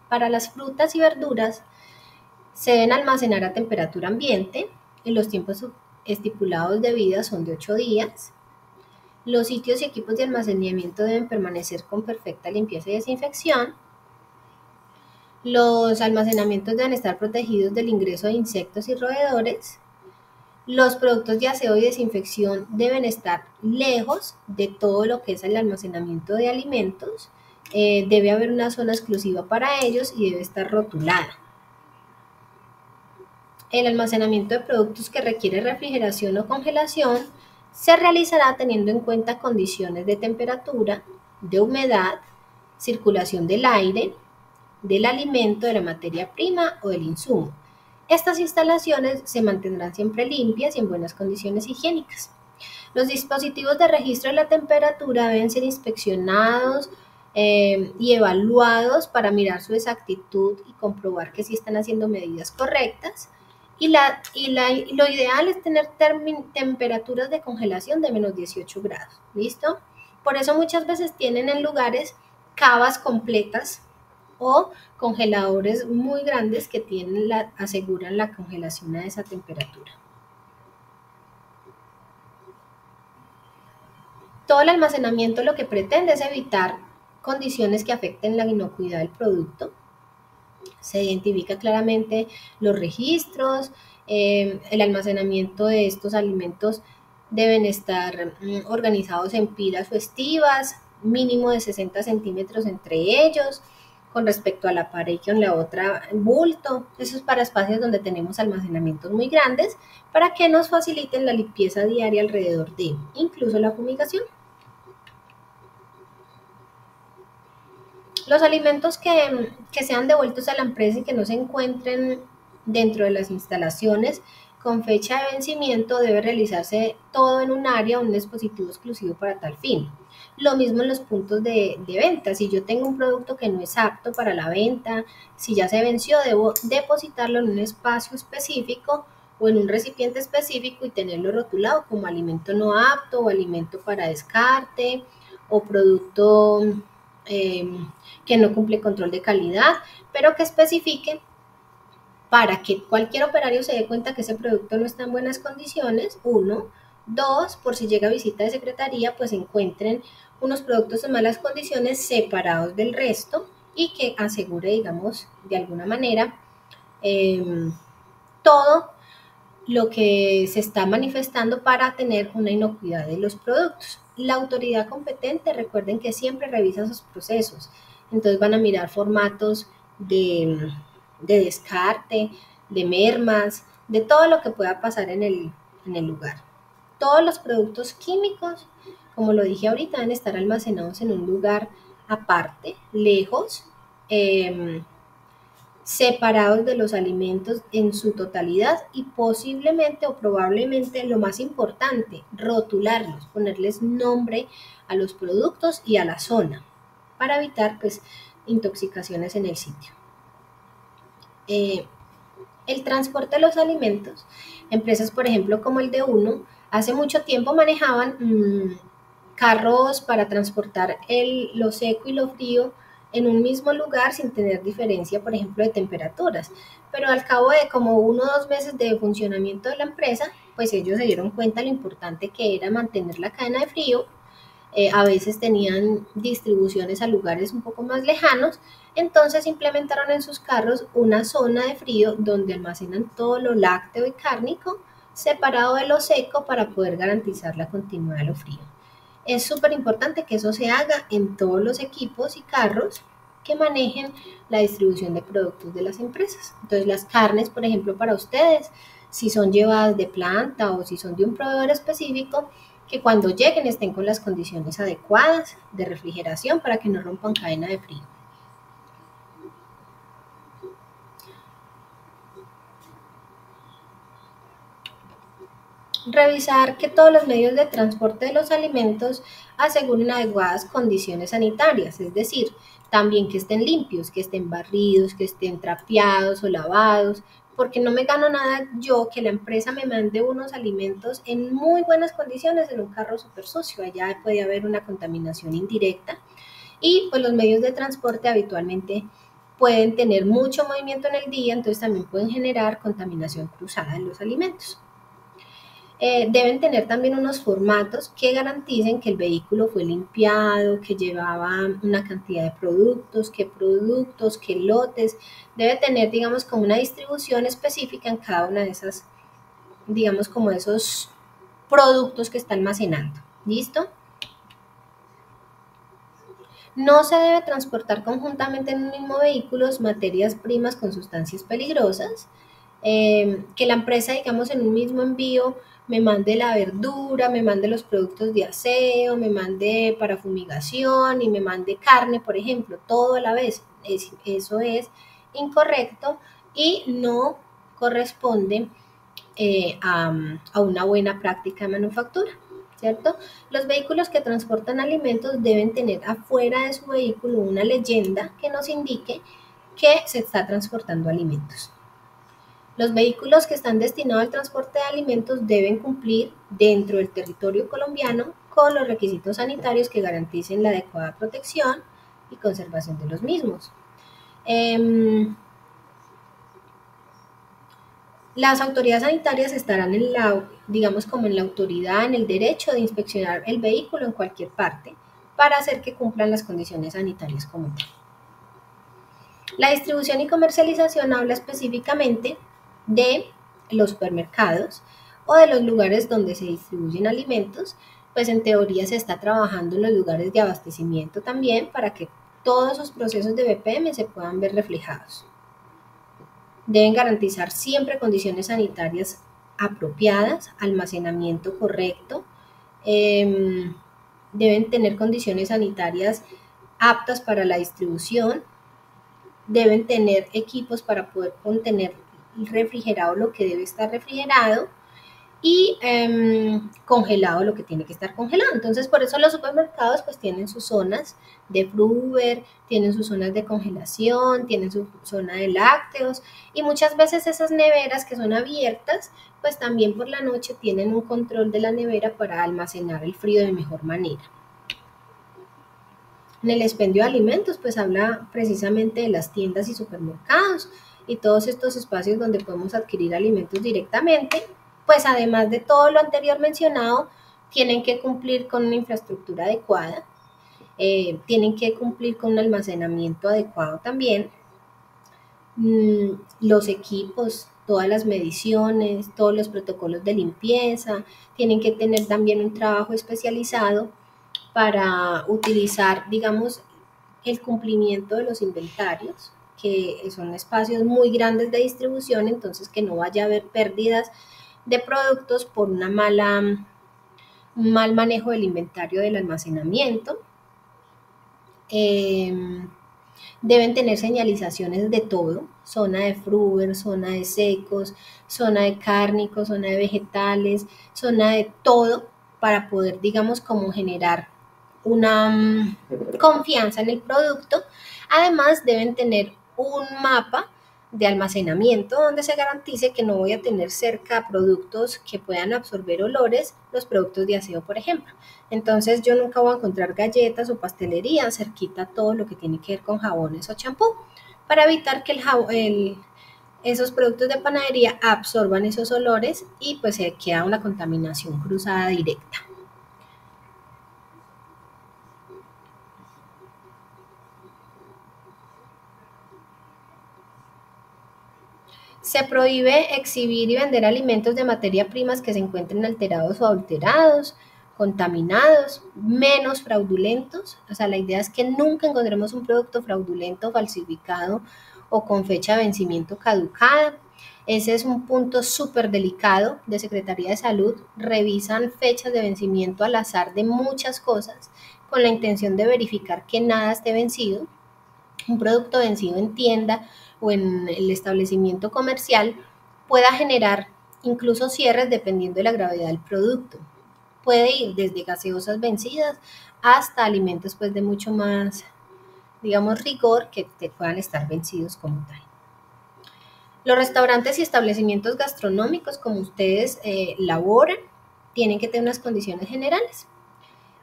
Para las frutas y verduras se deben almacenar a temperatura ambiente y los tiempos estipulados de vida son de 8 días. Los sitios y equipos de almacenamiento deben permanecer con perfecta limpieza y desinfección. Los almacenamientos deben estar protegidos del ingreso de insectos y roedores. Los productos de aseo y desinfección deben estar lejos de todo lo que es el almacenamiento de alimentos. Debe haber una zona exclusiva para ellos y debe estar rotulada. El almacenamiento de productos que requiere refrigeración o congelación se realizará teniendo en cuenta condiciones de temperatura, de humedad, circulación del aire, del alimento, de la materia prima o del insumo. Estas instalaciones se mantendrán siempre limpias y en buenas condiciones higiénicas. Los dispositivos de registro de la temperatura deben ser inspeccionados y evaluados para mirar su exactitud y comprobar que sí están haciendo medidas correctas. Y lo ideal es tener temperaturas de congelación de menos 18 grados. ¿Listo? Por eso muchas veces tienen en lugares cavas completas o congeladores muy grandes que aseguran la congelación a esa temperatura. Todo el almacenamiento lo que pretende es evitar condiciones que afecten la inocuidad del producto. Se identifica claramente los registros, el almacenamiento de estos alimentos deben estar organizados en pilas o estivas, mínimo de 60 centímetros entre ellos, con respecto a la pared y con la otra bulto. Eso es para espacios donde tenemos almacenamientos muy grandes, para que nos faciliten la limpieza diaria alrededor de, incluso la fumigación. Los alimentos que sean devueltos a la empresa y que no se encuentren dentro de las instalaciones con fecha de vencimiento debe realizarse todo en un área o un dispositivo exclusivo para tal fin. Lo mismo en los puntos de venta. Si yo tengo un producto que no es apto para la venta, si ya se venció, debo depositarlo en un espacio específico o en un recipiente específico y tenerlo rotulado como alimento no apto o alimento para descarte o producto que no cumple control de calidad, pero que especifique para que cualquier operario se dé cuenta que ese producto no está en buenas condiciones, 1. 2, por si llega visita de secretaría, pues encuentren unos productos en malas condiciones separados del resto y que asegure, digamos, de alguna manera, todo lo que se está manifestando para tener una inocuidad de los productos. La autoridad competente, recuerden que siempre revisa sus procesos, entonces van a mirar formatos de descarte, de mermas, de todo lo que pueda pasar en el lugar. Todos los productos químicos, como lo dije ahorita, deben estar almacenados en un lugar aparte, lejos, separados de los alimentos en su totalidad y posiblemente o probablemente lo más importante, rotularlos, ponerles nombre a los productos y a la zona para evitar pues intoxicaciones en el sitio. El transporte de los alimentos, empresas por ejemplo como el de Uno, hace mucho tiempo manejaban carros para transportar lo seco y lo frío en un mismo lugar sin tener diferencia, por ejemplo, de temperaturas. Pero al cabo de como 1 o 2 meses de funcionamiento de la empresa, pues ellos se dieron cuenta lo importante que era mantener la cadena de frío. A veces tenían distribuciones a lugares un poco más lejanos, entonces implementaron en sus carros una zona de frío donde almacenan todo lo lácteo y cárnico separado de lo seco para poder garantizar la continuidad de lo frío. Es súper importante que eso se haga en todos los equipos y carros que manejen la distribución de productos de las empresas. Entonces las carnes, por ejemplo, para ustedes, si son llevadas de planta o si son de un proveedor específico, que cuando lleguen estén con las condiciones adecuadas de refrigeración para que no rompan cadena de frío. Revisar que todos los medios de transporte de los alimentos aseguren adecuadas condiciones sanitarias, es decir, también que estén limpios, que estén barridos, que estén trapeados o lavados, porque no me gano nada yo que la empresa me mande unos alimentos en muy buenas condiciones en un carro súper sucio. Allá puede haber una contaminación indirecta y pues los medios de transporte habitualmente pueden tener mucho movimiento en el día, entonces también pueden generar contaminación cruzada en los alimentos. Deben tener también unos formatos que garanticen que el vehículo fue limpiado, que llevaba una cantidad de productos, qué lotes. Debe tener, digamos, como una distribución específica en cada una de esas, digamos, como esos productos que está almacenando. ¿Listo? No se debe transportar conjuntamente en un mismo vehículo materias primas con sustancias peligrosas. Que la empresa, digamos, en un mismo envío me mande la verdura, me mande los productos de aseo, me mande para fumigación y me mande carne, por ejemplo, todo a la vez. Eso es incorrecto y no corresponde a una buena práctica de manufactura, ¿cierto? Los vehículos que transportan alimentos deben tener afuera de su vehículo una leyenda que nos indique que se está transportando alimentos. Los vehículos que están destinados al transporte de alimentos deben cumplir dentro del territorio colombiano con los requisitos sanitarios que garanticen la adecuada protección y conservación de los mismos. Las autoridades sanitarias estarán en la, digamos, como en la autoridad, en el derecho de inspeccionar el vehículo en cualquier parte para hacer que cumplan las condiciones sanitarias como tal. La distribución y comercialización habla específicamente de los supermercados o de los lugares donde se distribuyen alimentos, pues en teoría se está trabajando en los lugares de abastecimiento también para que todos esos procesos de BPM se puedan ver reflejados. Deben garantizar siempre condiciones sanitarias apropiadas, almacenamiento correcto, deben tener condiciones sanitarias aptas para la distribución, deben tener equipos para poder contener refrigerado lo que debe estar refrigerado y congelado lo que tiene que estar congelado. Entonces, por eso los supermercados pues tienen sus zonas de Fruver, tienen sus zonas de congelación, tienen su zona de lácteos y muchas veces esas neveras que son abiertas, pues también por la noche tienen un control de la nevera para almacenar el frío de mejor manera. En el expendio de alimentos, pues habla precisamente de las tiendas y supermercados y todos estos espacios donde podemos adquirir alimentos directamente, pues además de todo lo anterior mencionado, tienen que cumplir con una infraestructura adecuada, tienen que cumplir con un almacenamiento adecuado también, los equipos, todas las mediciones, todos los protocolos de limpieza, tienen que tener también un trabajo especializado para utilizar, digamos, el cumplimiento de los inventarios, que son espacios muy grandes de distribución, entonces que no vaya a haber pérdidas de productos por un mal manejo del inventario del almacenamiento. Deben tener señalizaciones de todo, zona de Fruver, zona de secos, zona de cárnicos, zona de vegetales, zona de todo, para poder, digamos, como generar una confianza en el producto. Además, deben tener un mapa de almacenamiento donde se garantice que no voy a tener cerca productos que puedan absorber olores, los productos de aseo, por ejemplo. Entonces yo nunca voy a encontrar galletas o pastelería cerquita todo lo que tiene que ver con jabones o champú, para evitar que esos productos de panadería absorban esos olores y pues se queda una contaminación cruzada directa. Se prohíbe exhibir y vender alimentos de materia primas que se encuentren alterados o adulterados, contaminados, menos fraudulentos. O sea, la idea es que nunca encontremos un producto fraudulento, falsificado o con fecha de vencimiento caducada. Ese es un punto súper delicado de Secretaría de Salud. Revisan fechas de vencimiento al azar de muchas cosas con la intención de verificar que nada esté vencido. Un producto vencido en tienda o en el establecimiento comercial pueda generar incluso cierres dependiendo de la gravedad del producto. Puede ir desde gaseosas vencidas hasta alimentos pues de mucho más, digamos, rigor que puedan estar vencidos como tal. Los restaurantes y establecimientos gastronómicos, como ustedes laboran, tienen que tener unas condiciones generales.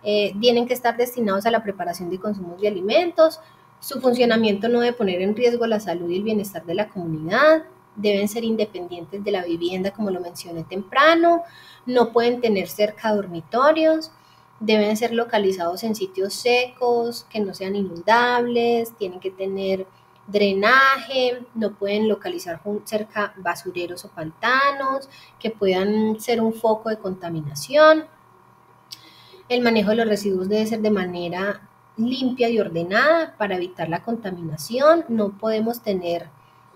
Tienen que estar destinados a la preparación y consumo de alimentos. Su funcionamiento no debe poner en riesgo la salud y el bienestar de la comunidad. Deben ser independientes de la vivienda, como lo mencioné temprano. No pueden tener cerca dormitorios. Deben ser localizados en sitios secos, que no sean inundables. Tienen que tener drenaje. No pueden localizar cerca basureros o pantanos que puedan ser un foco de contaminación. El manejo de los residuos debe ser de manera limpia y ordenada para evitar la contaminación. No podemos tener,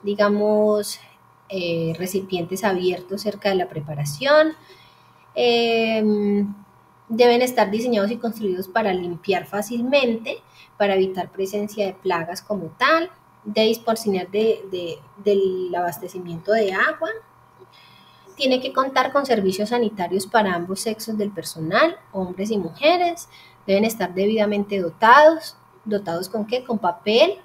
digamos, recipientes abiertos cerca de la preparación. Deben estar diseñados y construidos para limpiar fácilmente, para evitar presencia de plagas como tal. Debe disponer del abastecimiento de agua. Tiene que contar con servicios sanitarios para ambos sexos del personal, hombres y mujeres. Deben estar debidamente dotados. ¿Dotados con qué? Con papel,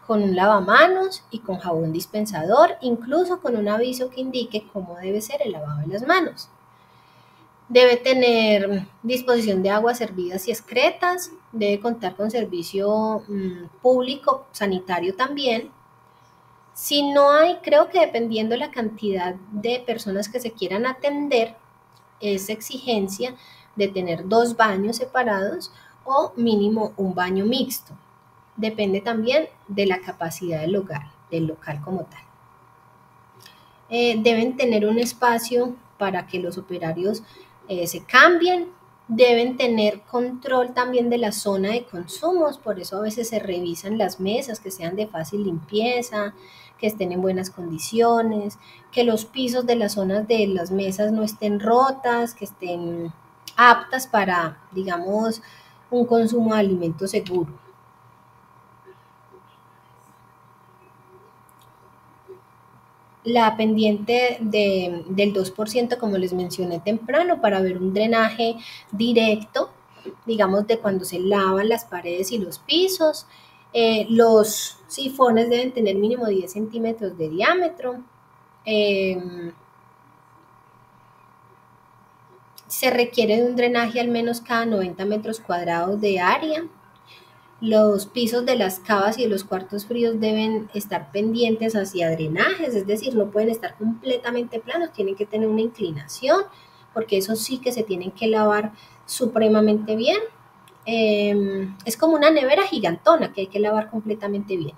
con un lavamanos y con jabón dispensador, incluso con un aviso que indique cómo debe ser el lavado de las manos. Debe tener disposición de aguas hervidas y excretas. Debe contar con servicio público sanitario también. Si no hay, creo que dependiendo la cantidad de personas que se quieran atender, es exigencia de tener 2 baños separados o mínimo un baño mixto. Depende también de la capacidad del local como tal. Deben tener un espacio para que los operarios se cambien. Deben tener control también de la zona de consumos, por eso a veces se revisan las mesas que sean de fácil limpieza, que estén en buenas condiciones, que los pisos de las zonas de las mesas no estén rotas, que estén aptas para, digamos, un consumo de alimento seguro. La pendiente del 2%, como les mencioné temprano, para ver un drenaje directo, digamos, de cuando se lavan las paredes y los pisos. Los sifones deben tener mínimo 10 centímetros de diámetro. Se requiere de un drenaje al menos cada 90 metros cuadrados de área. Los pisos de las cavas y de los cuartos fríos deben estar pendientes hacia drenajes, es decir, no pueden estar completamente planos, tienen que tener una inclinación, porque eso sí que se tienen que lavar supremamente bien. Es como una nevera gigantona que hay que lavar completamente bien.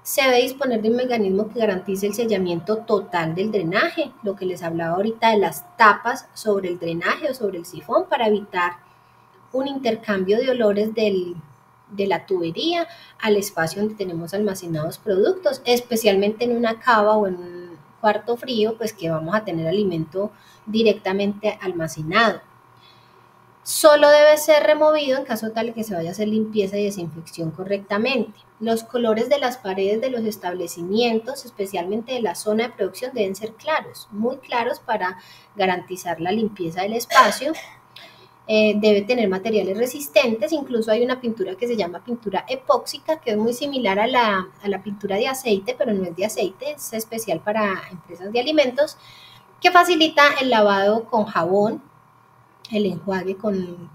Se debe disponer de un mecanismo que garantice el sellamiento total del drenaje, lo que les hablaba ahorita de las tapas sobre el drenaje o sobre el sifón para evitar un intercambio de olores de la tubería al espacio donde tenemos almacenados productos, especialmente en una cava o en un cuarto frío, pues que vamos a tener alimento directamente almacenado. Solo debe ser removido en caso tal que se vaya a hacer limpieza y desinfección correctamente. Los colores de las paredes de los establecimientos, especialmente de la zona de producción, deben ser claros, muy claros para garantizar la limpieza del espacio. debe tener materiales resistentes, incluso hay una pintura que se llama pintura epóxica, que es muy similar a la pintura de aceite, pero no es de aceite, es especial para empresas de alimentos, que facilita el lavado con jabón, el enjuague con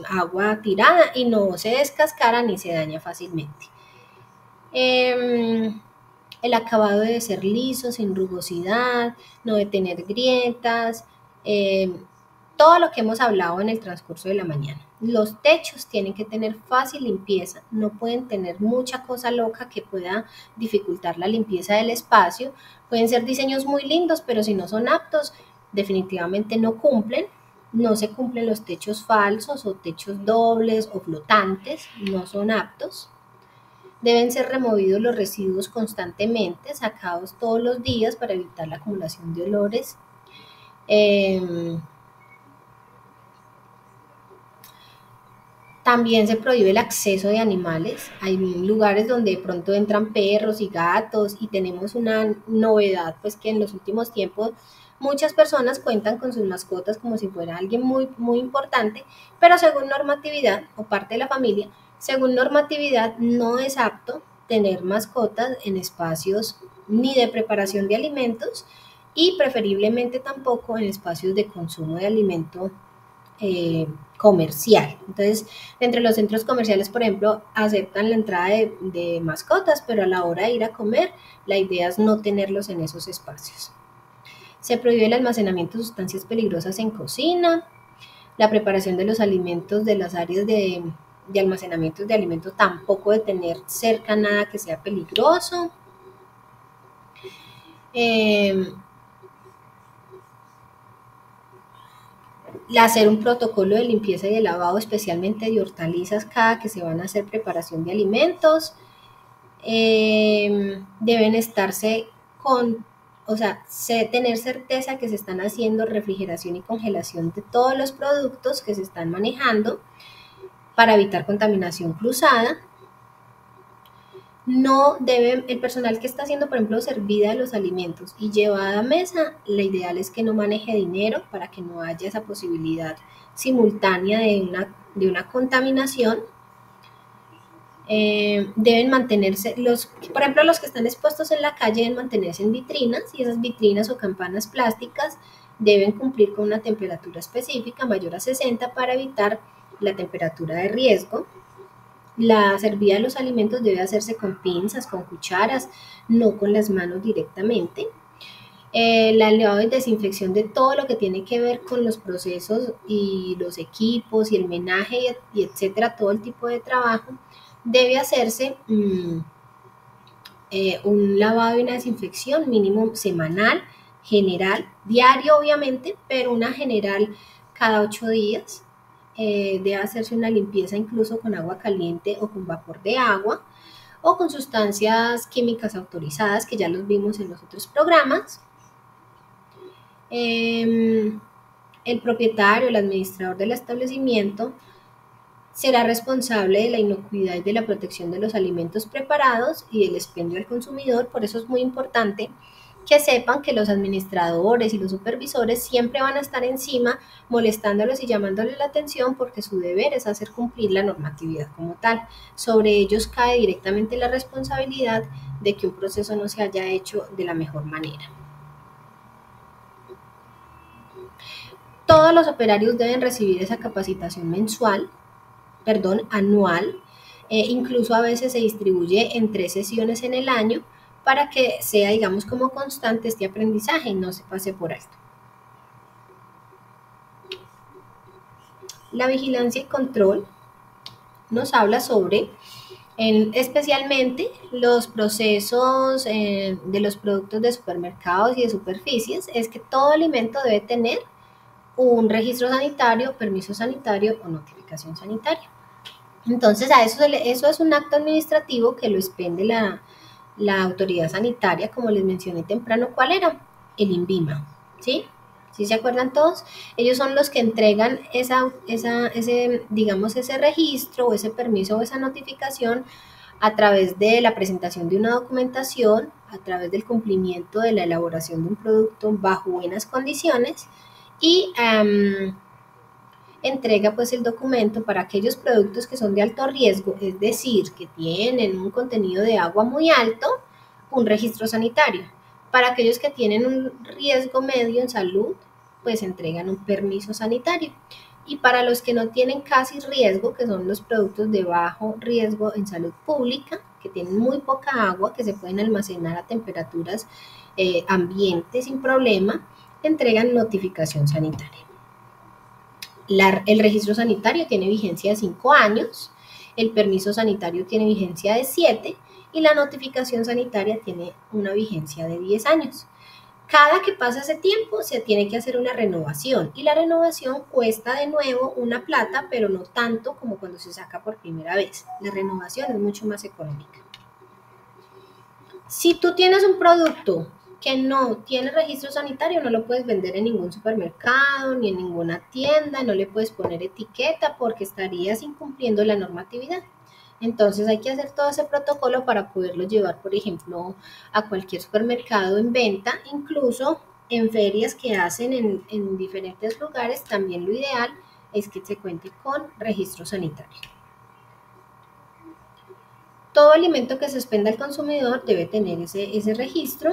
agua tirada y no se descascara ni se daña fácilmente. El acabado debe ser liso, sin rugosidad, no debe tener grietas, todo lo que hemos hablado en el transcurso de la mañana. Los techos tienen que tener fácil limpieza, no pueden tener mucha cosa loca que pueda dificultar la limpieza del espacio. Pueden ser diseños muy lindos, pero si no son aptos, definitivamente no cumplen. No se cumplen los techos falsos o techos dobles o flotantes, no son aptos. Deben ser removidos los residuos constantemente, sacados todos los días para evitar la acumulación de olores. También se prohíbe el acceso de animales. Hay lugares donde de pronto entran perros y gatos y tenemos una novedad, pues que en los últimos tiempos muchas personas cuentan con sus mascotas como si fuera alguien muy, muy importante, pero según normatividad o parte de la familia, según normatividad no es apto tener mascotas en espacios ni de preparación de alimentos y preferiblemente tampoco en espacios de consumo de alimento comercial. Entonces, dentro de los centros comerciales, por ejemplo, aceptan la entrada de mascotas, pero a la hora de ir a comer, la idea es no tenerlos en esos espacios. Se prohíbe el almacenamiento de sustancias peligrosas en cocina, la preparación de los alimentos de las áreas de almacenamiento de alimentos, tampoco de tener cerca nada que sea peligroso. Hacer un protocolo de limpieza y de lavado, especialmente de hortalizas, cada que se van a hacer preparación de alimentos. Deben estarse tener certeza que se están haciendo refrigeración y congelación de todos los productos que se están manejando para evitar contaminación cruzada. No debe, el personal que está haciendo, por ejemplo, servida de los alimentos y llevada a mesa, la ideal es que no maneje dinero para que no haya esa posibilidad simultánea de una contaminación. Deben mantenerse, por ejemplo, los que están expuestos en la calle deben mantenerse en vitrinas y esas vitrinas o campanas plásticas deben cumplir con una temperatura específica mayor a 60 para evitar la temperatura de riesgo. La servida de los alimentos debe hacerse con pinzas, con cucharas, no con las manos directamente. El lavado y desinfección de todo lo que tiene que ver con los procesos y los equipos y el menaje y etcétera, todo el tipo de trabajo, debe hacerse un lavado y una desinfección mínimo semanal, general, diario obviamente, pero una general cada 8 días. Debe hacerse una limpieza incluso con agua caliente o con vapor de agua o con sustancias químicas autorizadas que ya los vimos en los otros programas. El propietario, el administrador del establecimiento será responsable de la inocuidad y de la protección de los alimentos preparados y del expendio al consumidor. Por eso es muy importante que sepan que los administradores y los supervisores siempre van a estar encima molestándolos y llamándoles la atención porque su deber es hacer cumplir la normatividad como tal. Sobre ellos cae directamente la responsabilidad de que un proceso no se haya hecho de la mejor manera. Todos los operarios deben recibir esa capacitación anual, incluso a veces se distribuye en 3 sesiones en el año para que sea, digamos, como constante este aprendizaje y no se pase por alto. La vigilancia y control nos habla sobre, especialmente, los procesos de los productos de supermercados y de superficies. Es que todo alimento debe tener un registro sanitario, permiso sanitario o notificación sanitaria. Entonces, eso es un acto administrativo que lo expende la autoridad sanitaria, como les mencioné temprano. ¿Cuál era? El INVIMA, ¿sí? ¿Sí se acuerdan todos? Ellos son los que entregan ese registro o ese permiso o esa notificación a través de la presentación de una documentación, a través del cumplimiento de la elaboración de un producto bajo buenas condiciones y entrega pues el documento para aquellos productos que son de alto riesgo, es decir, que tienen un contenido de agua muy alto, un registro sanitario. Para aquellos que tienen un riesgo medio en salud, pues entregan un permiso sanitario. Y para los que no tienen casi riesgo, que son los productos de bajo riesgo en salud pública, que tienen muy poca agua, que se pueden almacenar a temperaturas ambiente sin problema, entregan notificación sanitaria. El registro sanitario tiene vigencia de 5 años, el permiso sanitario tiene vigencia de 7 y la notificación sanitaria tiene una vigencia de 10 años. Cada que pasa ese tiempo se tiene que hacer una renovación y la renovación cuesta de nuevo una plata, pero no tanto como cuando se saca por primera vez. La renovación es mucho más económica. Si tú tienes un producto que no tiene registro sanitario, no lo puedes vender en ningún supermercado ni en ninguna tienda, no le puedes poner etiqueta porque estarías incumpliendo la normatividad. Entonces hay que hacer todo ese protocolo para poderlo llevar, por ejemplo, a cualquier supermercado en venta, incluso en ferias que hacen en diferentes lugares, también lo ideal es que se cuente con registro sanitario. Todo alimento que se expenda al consumidor debe tener ese registro.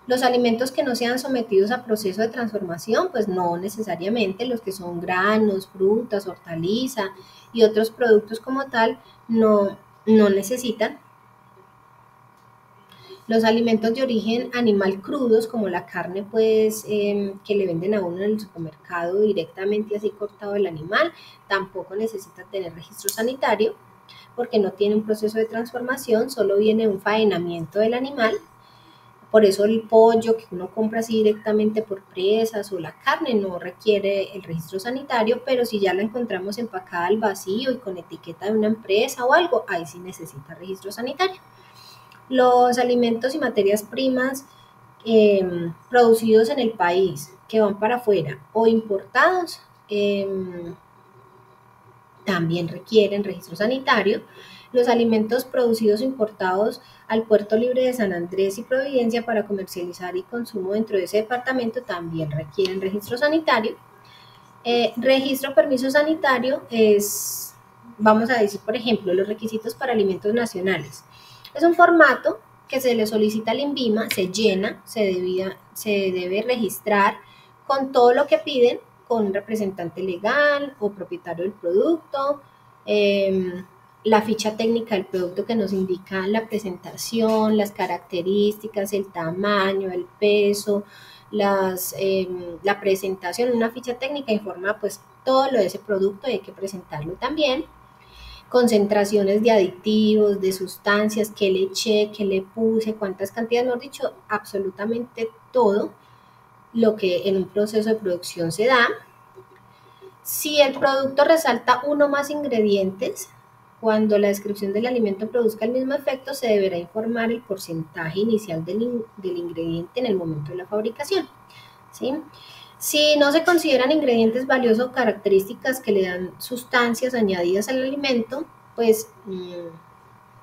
Los alimentos que no sean sometidos a proceso de transformación, pues no necesariamente, los que son granos, frutas, hortaliza y otros productos como tal, no necesitan. Los alimentos de origen animal crudos, como la carne, pues, que le venden a uno en el supermercado directamente así cortado el animal, tampoco necesita tener registro sanitario, porque no tiene un proceso de transformación, solo viene un faenamiento del animal. Por eso el pollo que uno compra así directamente por presas o la carne no requiere el registro sanitario, pero si ya la encontramos empacada al vacío y con etiqueta de una empresa o algo, ahí sí necesita registro sanitario. Los alimentos y materias primas producidos en el país que van para afuera o importados también requieren registro sanitario. Los alimentos producidos o importados al Puerto Libre de San Andrés y Providencia para comercializar y consumo dentro de ese departamento también requieren registro sanitario. Registro permiso sanitario es, vamos a decir, por ejemplo, los requisitos para alimentos nacionales. Es un formato que se le solicita al INVIMA, se llena, se debe registrar con todo lo que piden, con un representante legal o propietario del producto, la ficha técnica del producto que nos indica la presentación, las características, el tamaño, el peso, la presentación. Una ficha técnica informa pues todo lo de ese producto y hay que presentarlo también. Concentraciones de aditivos, de sustancias, qué le eché, qué le puse, cuántas cantidades, mejor dicho, absolutamente todo lo que en un proceso de producción se da. Si el producto resalta uno o más ingredientes, cuando la descripción del alimento produzca el mismo efecto, se deberá informar el porcentaje inicial del ingrediente en el momento de la fabricación, ¿sí? Si no se consideran ingredientes valiosos o características que le dan sustancias añadidas al alimento, pues,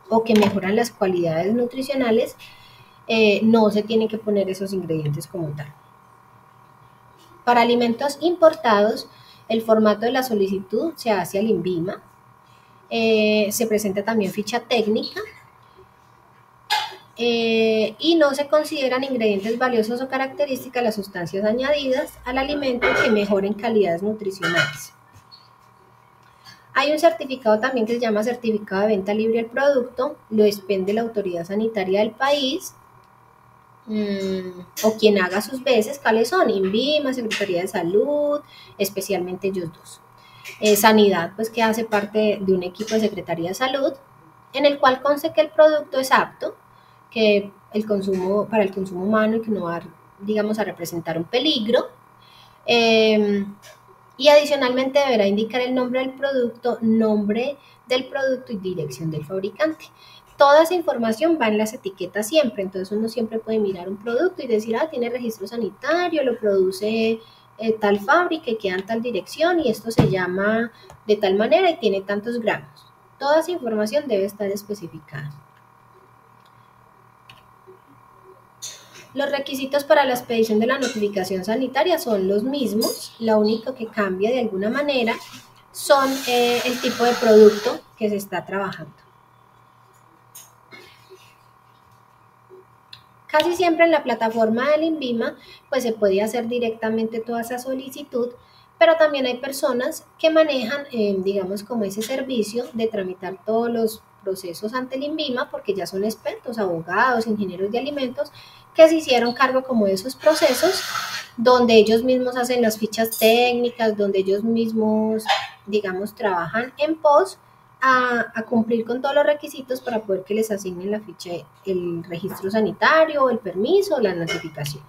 o que mejoran las cualidades nutricionales, no se tienen que poner esos ingredientes como tal. Para alimentos importados, el formato de la solicitud se hace al INVIMA, se presenta también ficha técnica, y no se consideran ingredientes valiosos o características las sustancias añadidas al alimento que mejoren calidades nutricionales. Hay un certificado también que se llama certificado de venta libre del producto, lo expende la autoridad sanitaria del país, o quien haga sus veces. ¿Cuáles son? INVIMA, Secretaría de Salud, especialmente ellos dos. Sanidad, pues que hace parte de un equipo de Secretaría de Salud, en el cual conste que el producto es apto, que para el consumo humano y que no va, digamos, a representar un peligro. Y adicionalmente deberá indicar el nombre del producto y dirección del fabricante. Toda esa información va en las etiquetas siempre, entonces uno siempre puede mirar un producto y decir, tiene registro sanitario, lo produce tal fábrica y queda en tal dirección y esto se llama de tal manera y tiene tantos gramos. Toda esa información debe estar especificada. Los requisitos para la expedición de la notificación sanitaria son los mismos, lo único que cambia de alguna manera son el tipo de producto que se está trabajando. Casi siempre en la plataforma del INVIMA pues se puede hacer directamente toda esa solicitud, pero también hay personas que manejan, digamos, como ese servicio de tramitar todos los procesos ante el INVIMA porque ya son expertos, abogados, ingenieros de alimentos, que se hicieron cargo como de esos procesos, donde ellos mismos hacen las fichas técnicas, donde ellos mismos, digamos, trabajan en pos a cumplir con todos los requisitos para poder que les asignen la ficha, el registro sanitario, el permiso, la notificación.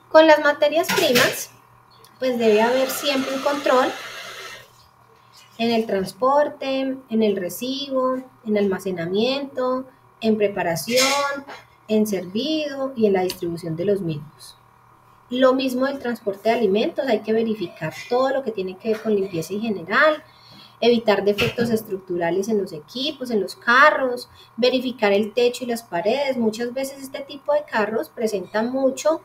Con las materias primas, pues debe haber siempre un control en el transporte, en el recibo, en almacenamiento, en preparación, en servido y en la distribución de los mismos. Lo mismo del transporte de alimentos, hay que verificar todo lo que tiene que ver con limpieza en general, evitar defectos estructurales en los equipos, en los carros, verificar el techo y las paredes. Muchas veces este tipo de carros presentan mucho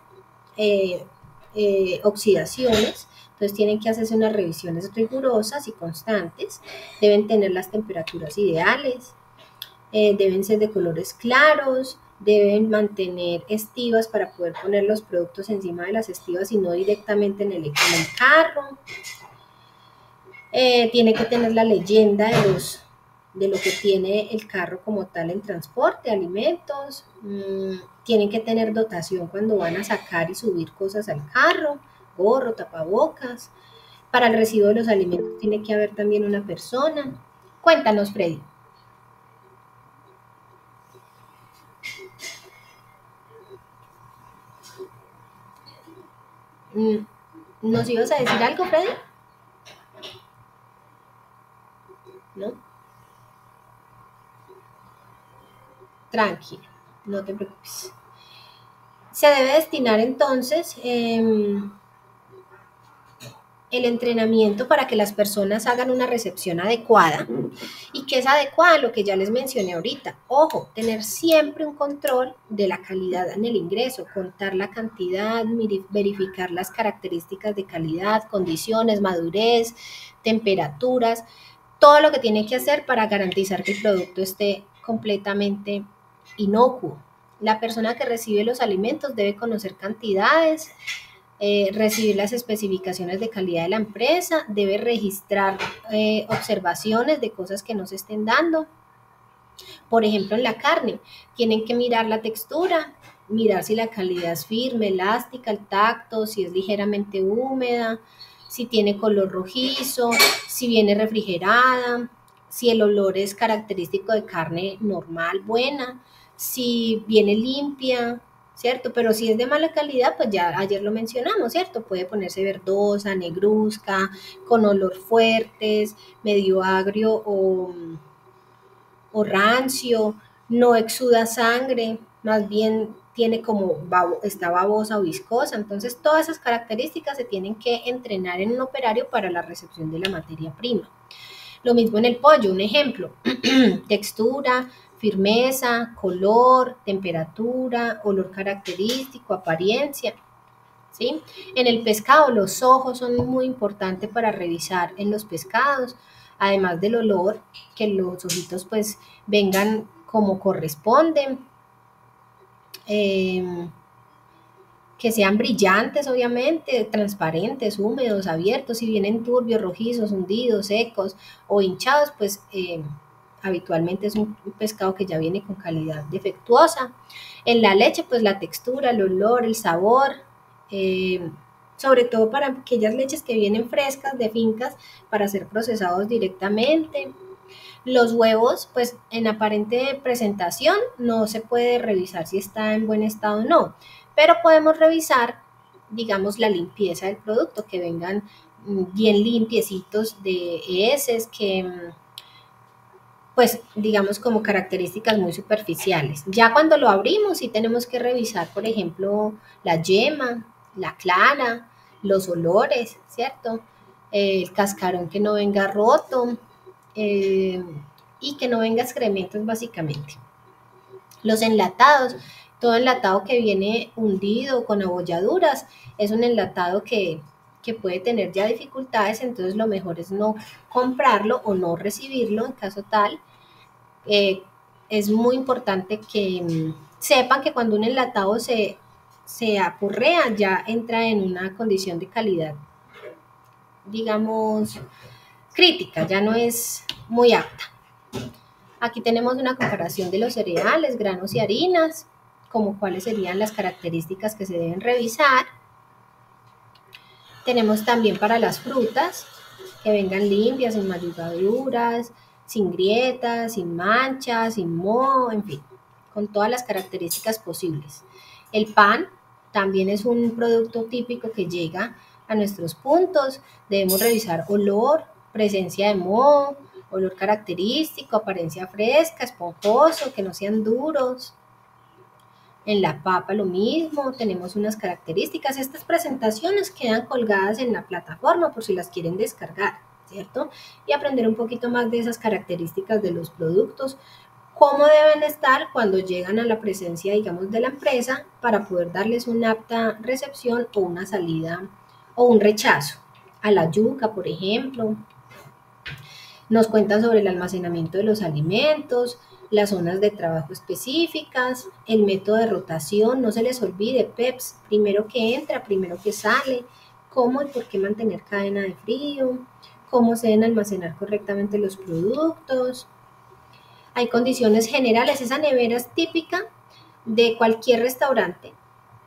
oxidaciones, entonces tienen que hacerse unas revisiones rigurosas y constantes, deben tener las temperaturas ideales, deben ser de colores claros, deben mantener estivas para poder poner los productos encima de las estivas y no directamente en el carro. Tiene que tener la leyenda de lo que tiene el carro como tal en transporte, alimentos. Tienen que tener dotación cuando van a sacar y subir cosas al carro, gorro, tapabocas. Para el recibo de los alimentos tiene que haber también una persona. Cuéntanos, Freddy. ¿Nos ibas a decir algo, Freddy? ¿No? Tranquilo, no te preocupes. Se debe destinar entonces el entrenamiento para que las personas hagan una recepción adecuada. ¿Y qué es adecuada? Lo que ya les mencioné ahorita. Ojo, tener siempre un control de la calidad en el ingreso, contar la cantidad, verificar las características de calidad, condiciones, madurez, temperaturas, todo lo que tiene que hacer para garantizar que el producto esté completamente inocuo. La persona que recibe los alimentos debe conocer cantidades, recibir las especificaciones de calidad de la empresa, debe registrar observaciones de cosas que no se estén dando. Por ejemplo, en la carne, tienen que mirar la textura, mirar si la calidad es firme, elástica, el tacto, si es ligeramente húmeda, si tiene color rojizo, si viene refrigerada, si el olor es característico de carne normal, buena, si viene limpia, ¿cierto? Pero si es de mala calidad, pues ya ayer lo mencionamos, ¿cierto? Puede ponerse verdosa, negruzca, con olor fuertes, medio agrio o rancio, no exuda sangre, más bien tiene como está babosa o viscosa. Entonces, todas esas características se tienen que entrenar en un operario para la recepción de la materia prima. Lo mismo en el pollo, un ejemplo, textura, firmeza, color, temperatura, olor característico, apariencia. ¿Sí? En el pescado, los ojos son muy importantes para revisar en los pescados, además del olor, que los ojitos pues vengan como corresponden, que sean brillantes obviamente, transparentes, húmedos, abiertos, si vienen turbios, rojizos, hundidos, secos o hinchados, pues habitualmente es un pescado que ya viene con calidad defectuosa. En la leche, pues la textura, el olor, el sabor, sobre todo para aquellas leches que vienen frescas de fincas para ser procesados directamente. Los huevos, pues en aparente presentación no se puede revisar si está en buen estado o no, pero podemos revisar, digamos, la limpieza del producto, que vengan bien limpiecitos de heces, que pues digamos como características muy superficiales. Ya cuando lo abrimos sí tenemos que revisar, por ejemplo, la yema, la clara, los olores, ¿cierto? El cascarón que no venga roto y que no venga excrementos básicamente. Los enlatados, todo enlatado que viene hundido con abolladuras, es un enlatado que puede tener ya dificultades, entonces lo mejor es no comprarlo o no recibirlo en caso tal. Eh, es muy importante que sepan que cuando un enlatado se apurrea ya entra en una condición de calidad, digamos, crítica, ya no es muy apta. Aquí tenemos una comparación de los cereales, granos y harinas, como cuáles serían las características que se deben revisar. Tenemos también para las frutas, que vengan limpias, sin magulladuras, sin grietas, sin manchas, sin moho, en fin, con todas las características posibles. El pan también es un producto típico que llega a nuestros puntos. Debemos revisar olor, presencia de moho, olor característico, apariencia fresca, esponjoso, que no sean duros. En la papa lo mismo, tenemos unas características. Estas presentaciones quedan colgadas en la plataforma por si las quieren descargar, ¿cierto? Y aprender un poquito más de esas características de los productos, cómo deben estar cuando llegan a la presencia, digamos, de la empresa para poder darles una apta recepción o una salida o un rechazo. A la yuca, por ejemplo, nos cuentan sobre el almacenamiento de los alimentos, las zonas de trabajo específicas, el método de rotación, no se les olvide, PEPS, primero que entra, primero que sale, cómo y por qué mantener cadena de frío, cómo se deben almacenar correctamente los productos. Hay condiciones generales, esa nevera es típica de cualquier restaurante.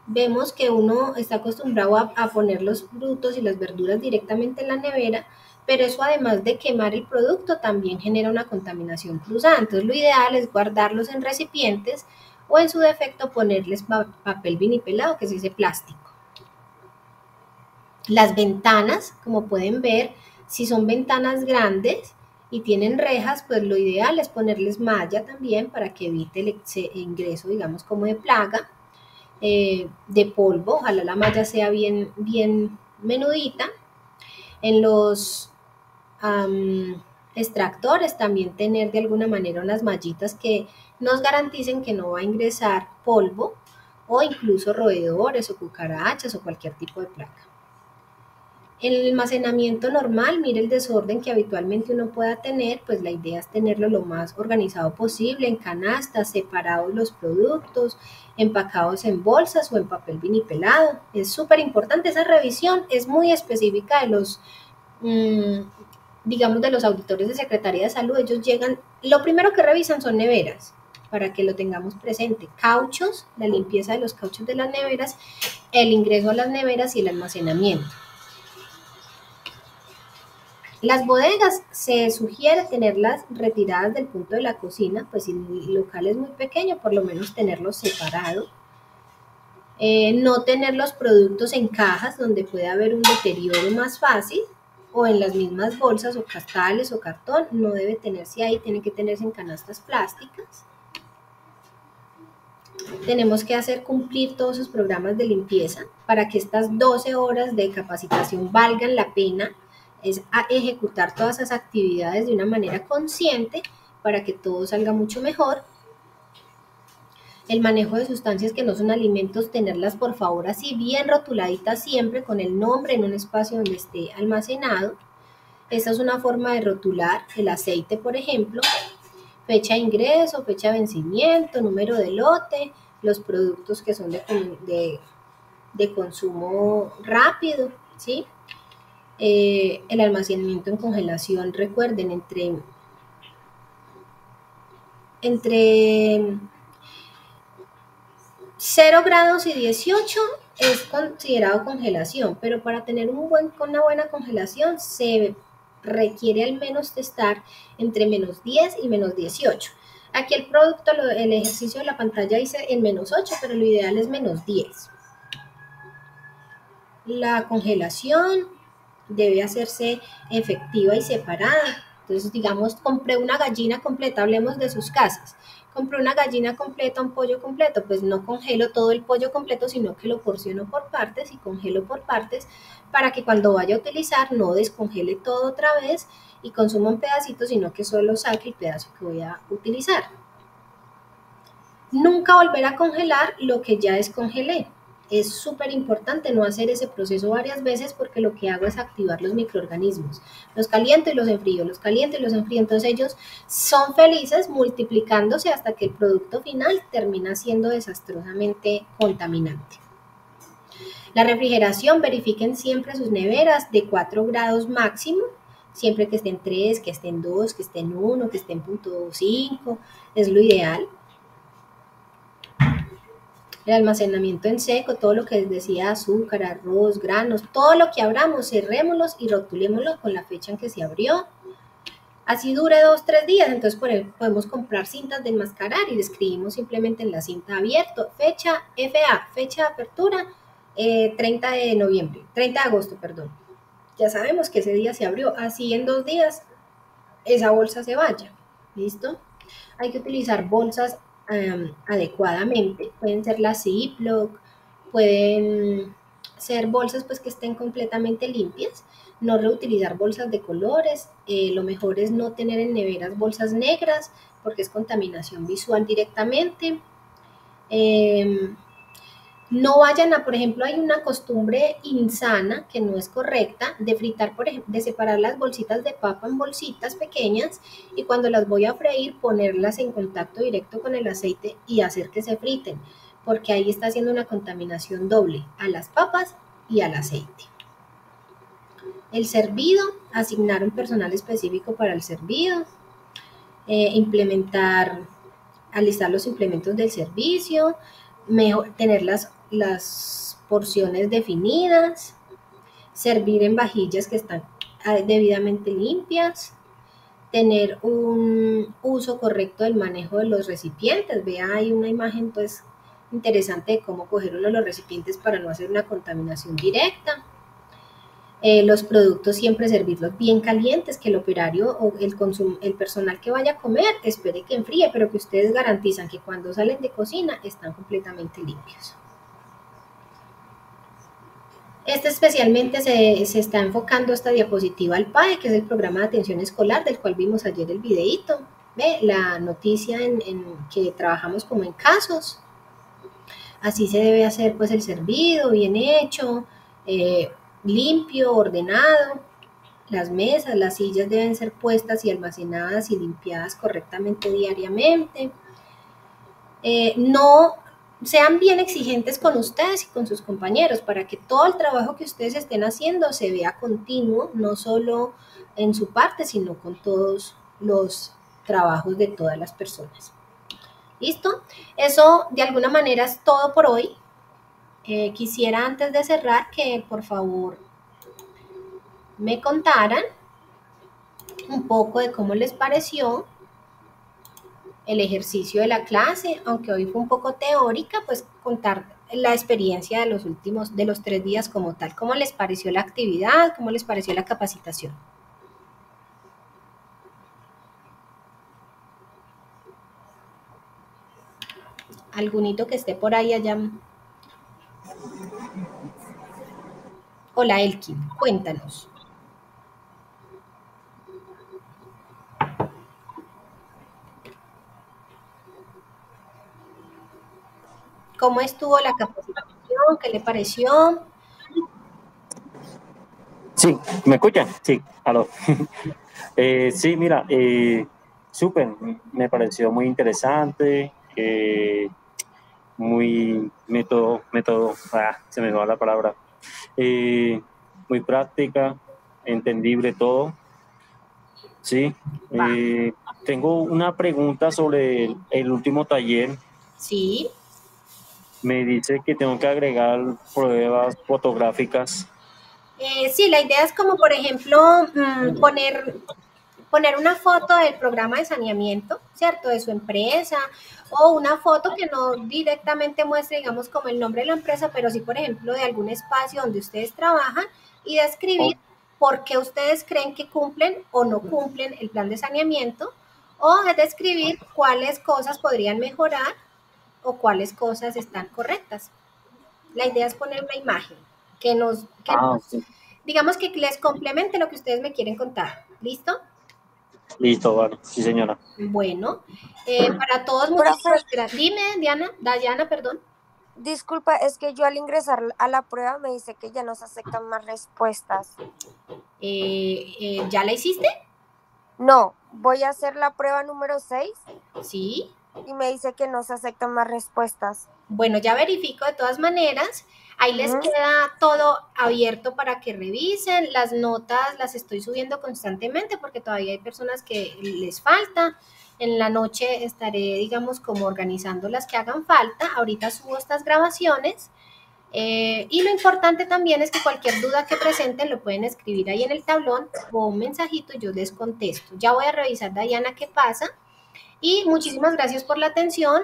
Vemos que uno está acostumbrado a poner los frutos y las verduras directamente en la nevera, pero eso además de quemar el producto también genera una contaminación cruzada. Entonces lo ideal es guardarlos en recipientes o en su defecto ponerles papel vinipelado, que es ese plástico. Las ventanas, como pueden ver, si son ventanas grandes y tienen rejas, pues lo ideal es ponerles malla también para que evite el ingreso, digamos, como de plaga. De polvo, ojalá la malla sea bien, bien menudita. En los extractores también tener de alguna manera unas mallitas que nos garanticen que no va a ingresar polvo o incluso roedores o cucarachas o cualquier tipo de plaga. En el almacenamiento normal, mire el desorden que habitualmente uno pueda tener, pues la idea es tenerlo lo más organizado posible, en canastas, separados los productos, empacados en bolsas o en papel vinipelado. Es súper importante esa revisión, es muy específica de los, digamos, de los auditores de Secretaría de Salud. Ellos llegan, lo primero que revisan son neveras, para que lo tengamos presente, cauchos, la limpieza de los cauchos de las neveras, el ingreso a las neveras y el almacenamiento. Las bodegas se sugiere tenerlas retiradas del punto de la cocina, pues si el local es muy pequeño, por lo menos tenerlos separados. No tener los productos en cajas donde puede haber un deterioro más fácil o en las mismas bolsas o castales o cartón, no debe tenerse ahí, tiene que tenerse en canastas plásticas. Tenemos que hacer cumplir todos esos programas de limpieza para que estas 12 horas de capacitación valgan la pena, es a ejecutar todas esas actividades de una manera consciente para que todo salga mucho mejor. El manejo de sustancias que no son alimentos, tenerlas por favor así bien rotuladitas siempre con el nombre en un espacio donde esté almacenado. Esta es una forma de rotular el aceite, por ejemplo, fecha de ingreso, fecha de vencimiento, número de lote, los productos que son de consumo rápido, ¿sí? El almacenamiento en congelación, recuerden, entre 0 grados y 18 es considerado congelación, pero para tener una buena congelación se requiere al menos de estar entre menos 10 y menos 18. Aquí el producto, el ejercicio de la pantalla dice en menos 8, pero lo ideal es menos 10. La congelación debe hacerse efectiva y separada. Entonces, digamos, compré una gallina completa, hablemos de sus casas. Compré una gallina completa, un pollo completo, pues no congelo todo el pollo completo, sino que lo porciono por partes y congelo por partes para que cuando vaya a utilizar no descongele todo otra vez y consuma un pedacito, sino que solo saque el pedazo que voy a utilizar. Nunca volver a congelar lo que ya descongelé. Es súper importante no hacer ese proceso varias veces porque lo que hago es activar los microorganismos. Los caliento y los enfrío, los caliento y los enfrío. Entonces ellos son felices multiplicándose hasta que el producto final termina siendo desastrosamente contaminante. La refrigeración, verifiquen siempre sus neveras de 4 grados máximo, siempre que estén 3, que estén 2, que estén 1, que estén .5, es lo ideal. El almacenamiento en seco, todo lo que les decía, azúcar, arroz, granos, todo lo que abramos, cerrémoslos y rotulémoslo con la fecha en que se abrió. Así dure 2-3 días, entonces podemos comprar cintas de enmascarar y le escribimos simplemente en la cinta abierto, fecha FA, fecha de apertura, 30 de noviembre, 30 de agosto, perdón. Ya sabemos que ese día se abrió, así en 2 días esa bolsa se vaya, ¿listo? Hay que utilizar bolsas adecuadamente, pueden ser las Ziploc, pueden ser bolsas pues que estén completamente limpias, no reutilizar bolsas de colores, lo mejor es no tener en neveras bolsas negras porque es contaminación visual directamente. No vayan a, por ejemplo, hay una costumbre insana que no es correcta de fritar, por ejemplo, de separar las bolsitas de papa en bolsitas pequeñas y cuando las voy a freír ponerlas en contacto directo con el aceite y hacer que se friten, porque ahí está haciendo una contaminación doble a las papas y al aceite. El servido, asignar un personal específico para el servido, implementar, alistar los implementos del servicio, mejor, tener las porciones definidas, servir en vajillas que están debidamente limpias, tener un uso correcto del manejo de los recipientes. Vea, hay una imagen pues interesante de cómo coger uno de los recipientes para no hacer una contaminación directa. Los productos siempre servirlos bien calientes, que el operario o el personal que vaya a comer espere que enfríe, pero que ustedes garantizan que cuando salen de cocina están completamente limpios. Especialmente se está enfocando esta diapositiva al PAE, que es el programa de atención escolar, del cual vimos ayer el videíto. Ve la noticia en que trabajamos como en casos. Así se debe hacer pues el servido, bien hecho, limpio, ordenado. Las mesas, las sillas deben ser puestas y almacenadas y limpiadas correctamente diariamente. No sean bien exigentes con ustedes y con sus compañeros para que todo el trabajo que ustedes estén haciendo se vea continuo, no solo en su parte, sino con todos los trabajos de todas las personas. ¿Listo? Eso de alguna manera es todo por hoy. Quisiera antes de cerrar que por favor me contaran un poco de cómo les pareció el ejercicio de la clase, aunque hoy fue un poco teórica, pues contar la experiencia de los 3 días como tal. ¿Cómo les pareció la actividad? ¿Cómo les pareció la capacitación? ¿Algunito que esté por ahí allá? Hola Elkin, cuéntanos. ¿Cómo estuvo la capacitación? ¿Qué le pareció? Sí, ¿me escuchan? Sí, aló. Sí, mira, súper, me pareció muy interesante, muy se me va la palabra, muy práctica, entendible todo, sí. Va. Tengo una pregunta sobre el último taller. Sí. Me dice que tengo que agregar pruebas fotográficas. Sí, la idea es como, por ejemplo, poner una foto del programa de saneamiento, ¿cierto? De su empresa, o una foto que no directamente muestre, digamos, como el nombre de la empresa, pero sí, por ejemplo, de algún espacio donde ustedes trabajan y describir por qué ustedes creen que cumplen o no cumplen el plan de saneamiento, o describir cuáles cosas podrían mejorar o cuáles cosas están correctas. La idea es poner una imagen que nos Sí. digamos que les complemente lo que ustedes me quieren contar. ¿Listo? Listo, vale. Sí, señora. Bueno, para todos, Profe, muchísimas gracias. Dime, Dayana, perdón. disculpa, es que yo al ingresar a la prueba me dice que ya no se aceptan más respuestas. ¿Ya la hiciste? No, voy a hacer la prueba número 6 Sí. y me dice que no se aceptan más respuestas. Bueno, ya verifico de todas maneras. Ahí les queda todo abierto para que revisen. Las notas las estoy subiendo constantemente porque todavía hay personas que les falta. En la noche estaré, digamos, como organizando las que hagan falta. Ahorita subo estas grabaciones. Y lo importante también es que cualquier duda que presenten lo pueden escribir ahí en el tablón o un mensajito y yo les contesto. Ya voy a revisar, Dayana, qué pasa. Y muchísimas gracias por la atención.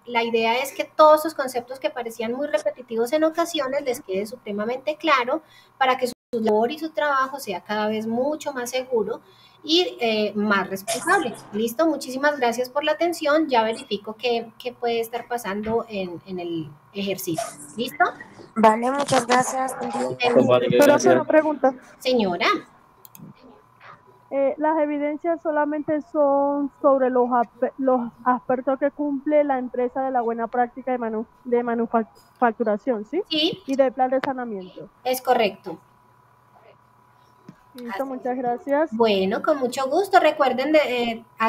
La idea es que todos esos conceptos que parecían muy repetitivos en ocasiones les quede supremamente claro para que su labor y su trabajo sea cada vez mucho más seguro y más responsable. Listo, muchísimas gracias por la atención. Ya verifico qué puede estar pasando en el ejercicio. ¿Listo? Vale, muchas gracias. Vale, Profe, gracias. una pregunta. Señora, ¿Las evidencias solamente son sobre los aspectos que cumple la empresa de la buena práctica de manufacturación, ¿sí? sí, Y del plan de saneamiento. es correcto. Listo, muchas gracias. Bueno, con mucho gusto. Recuerden de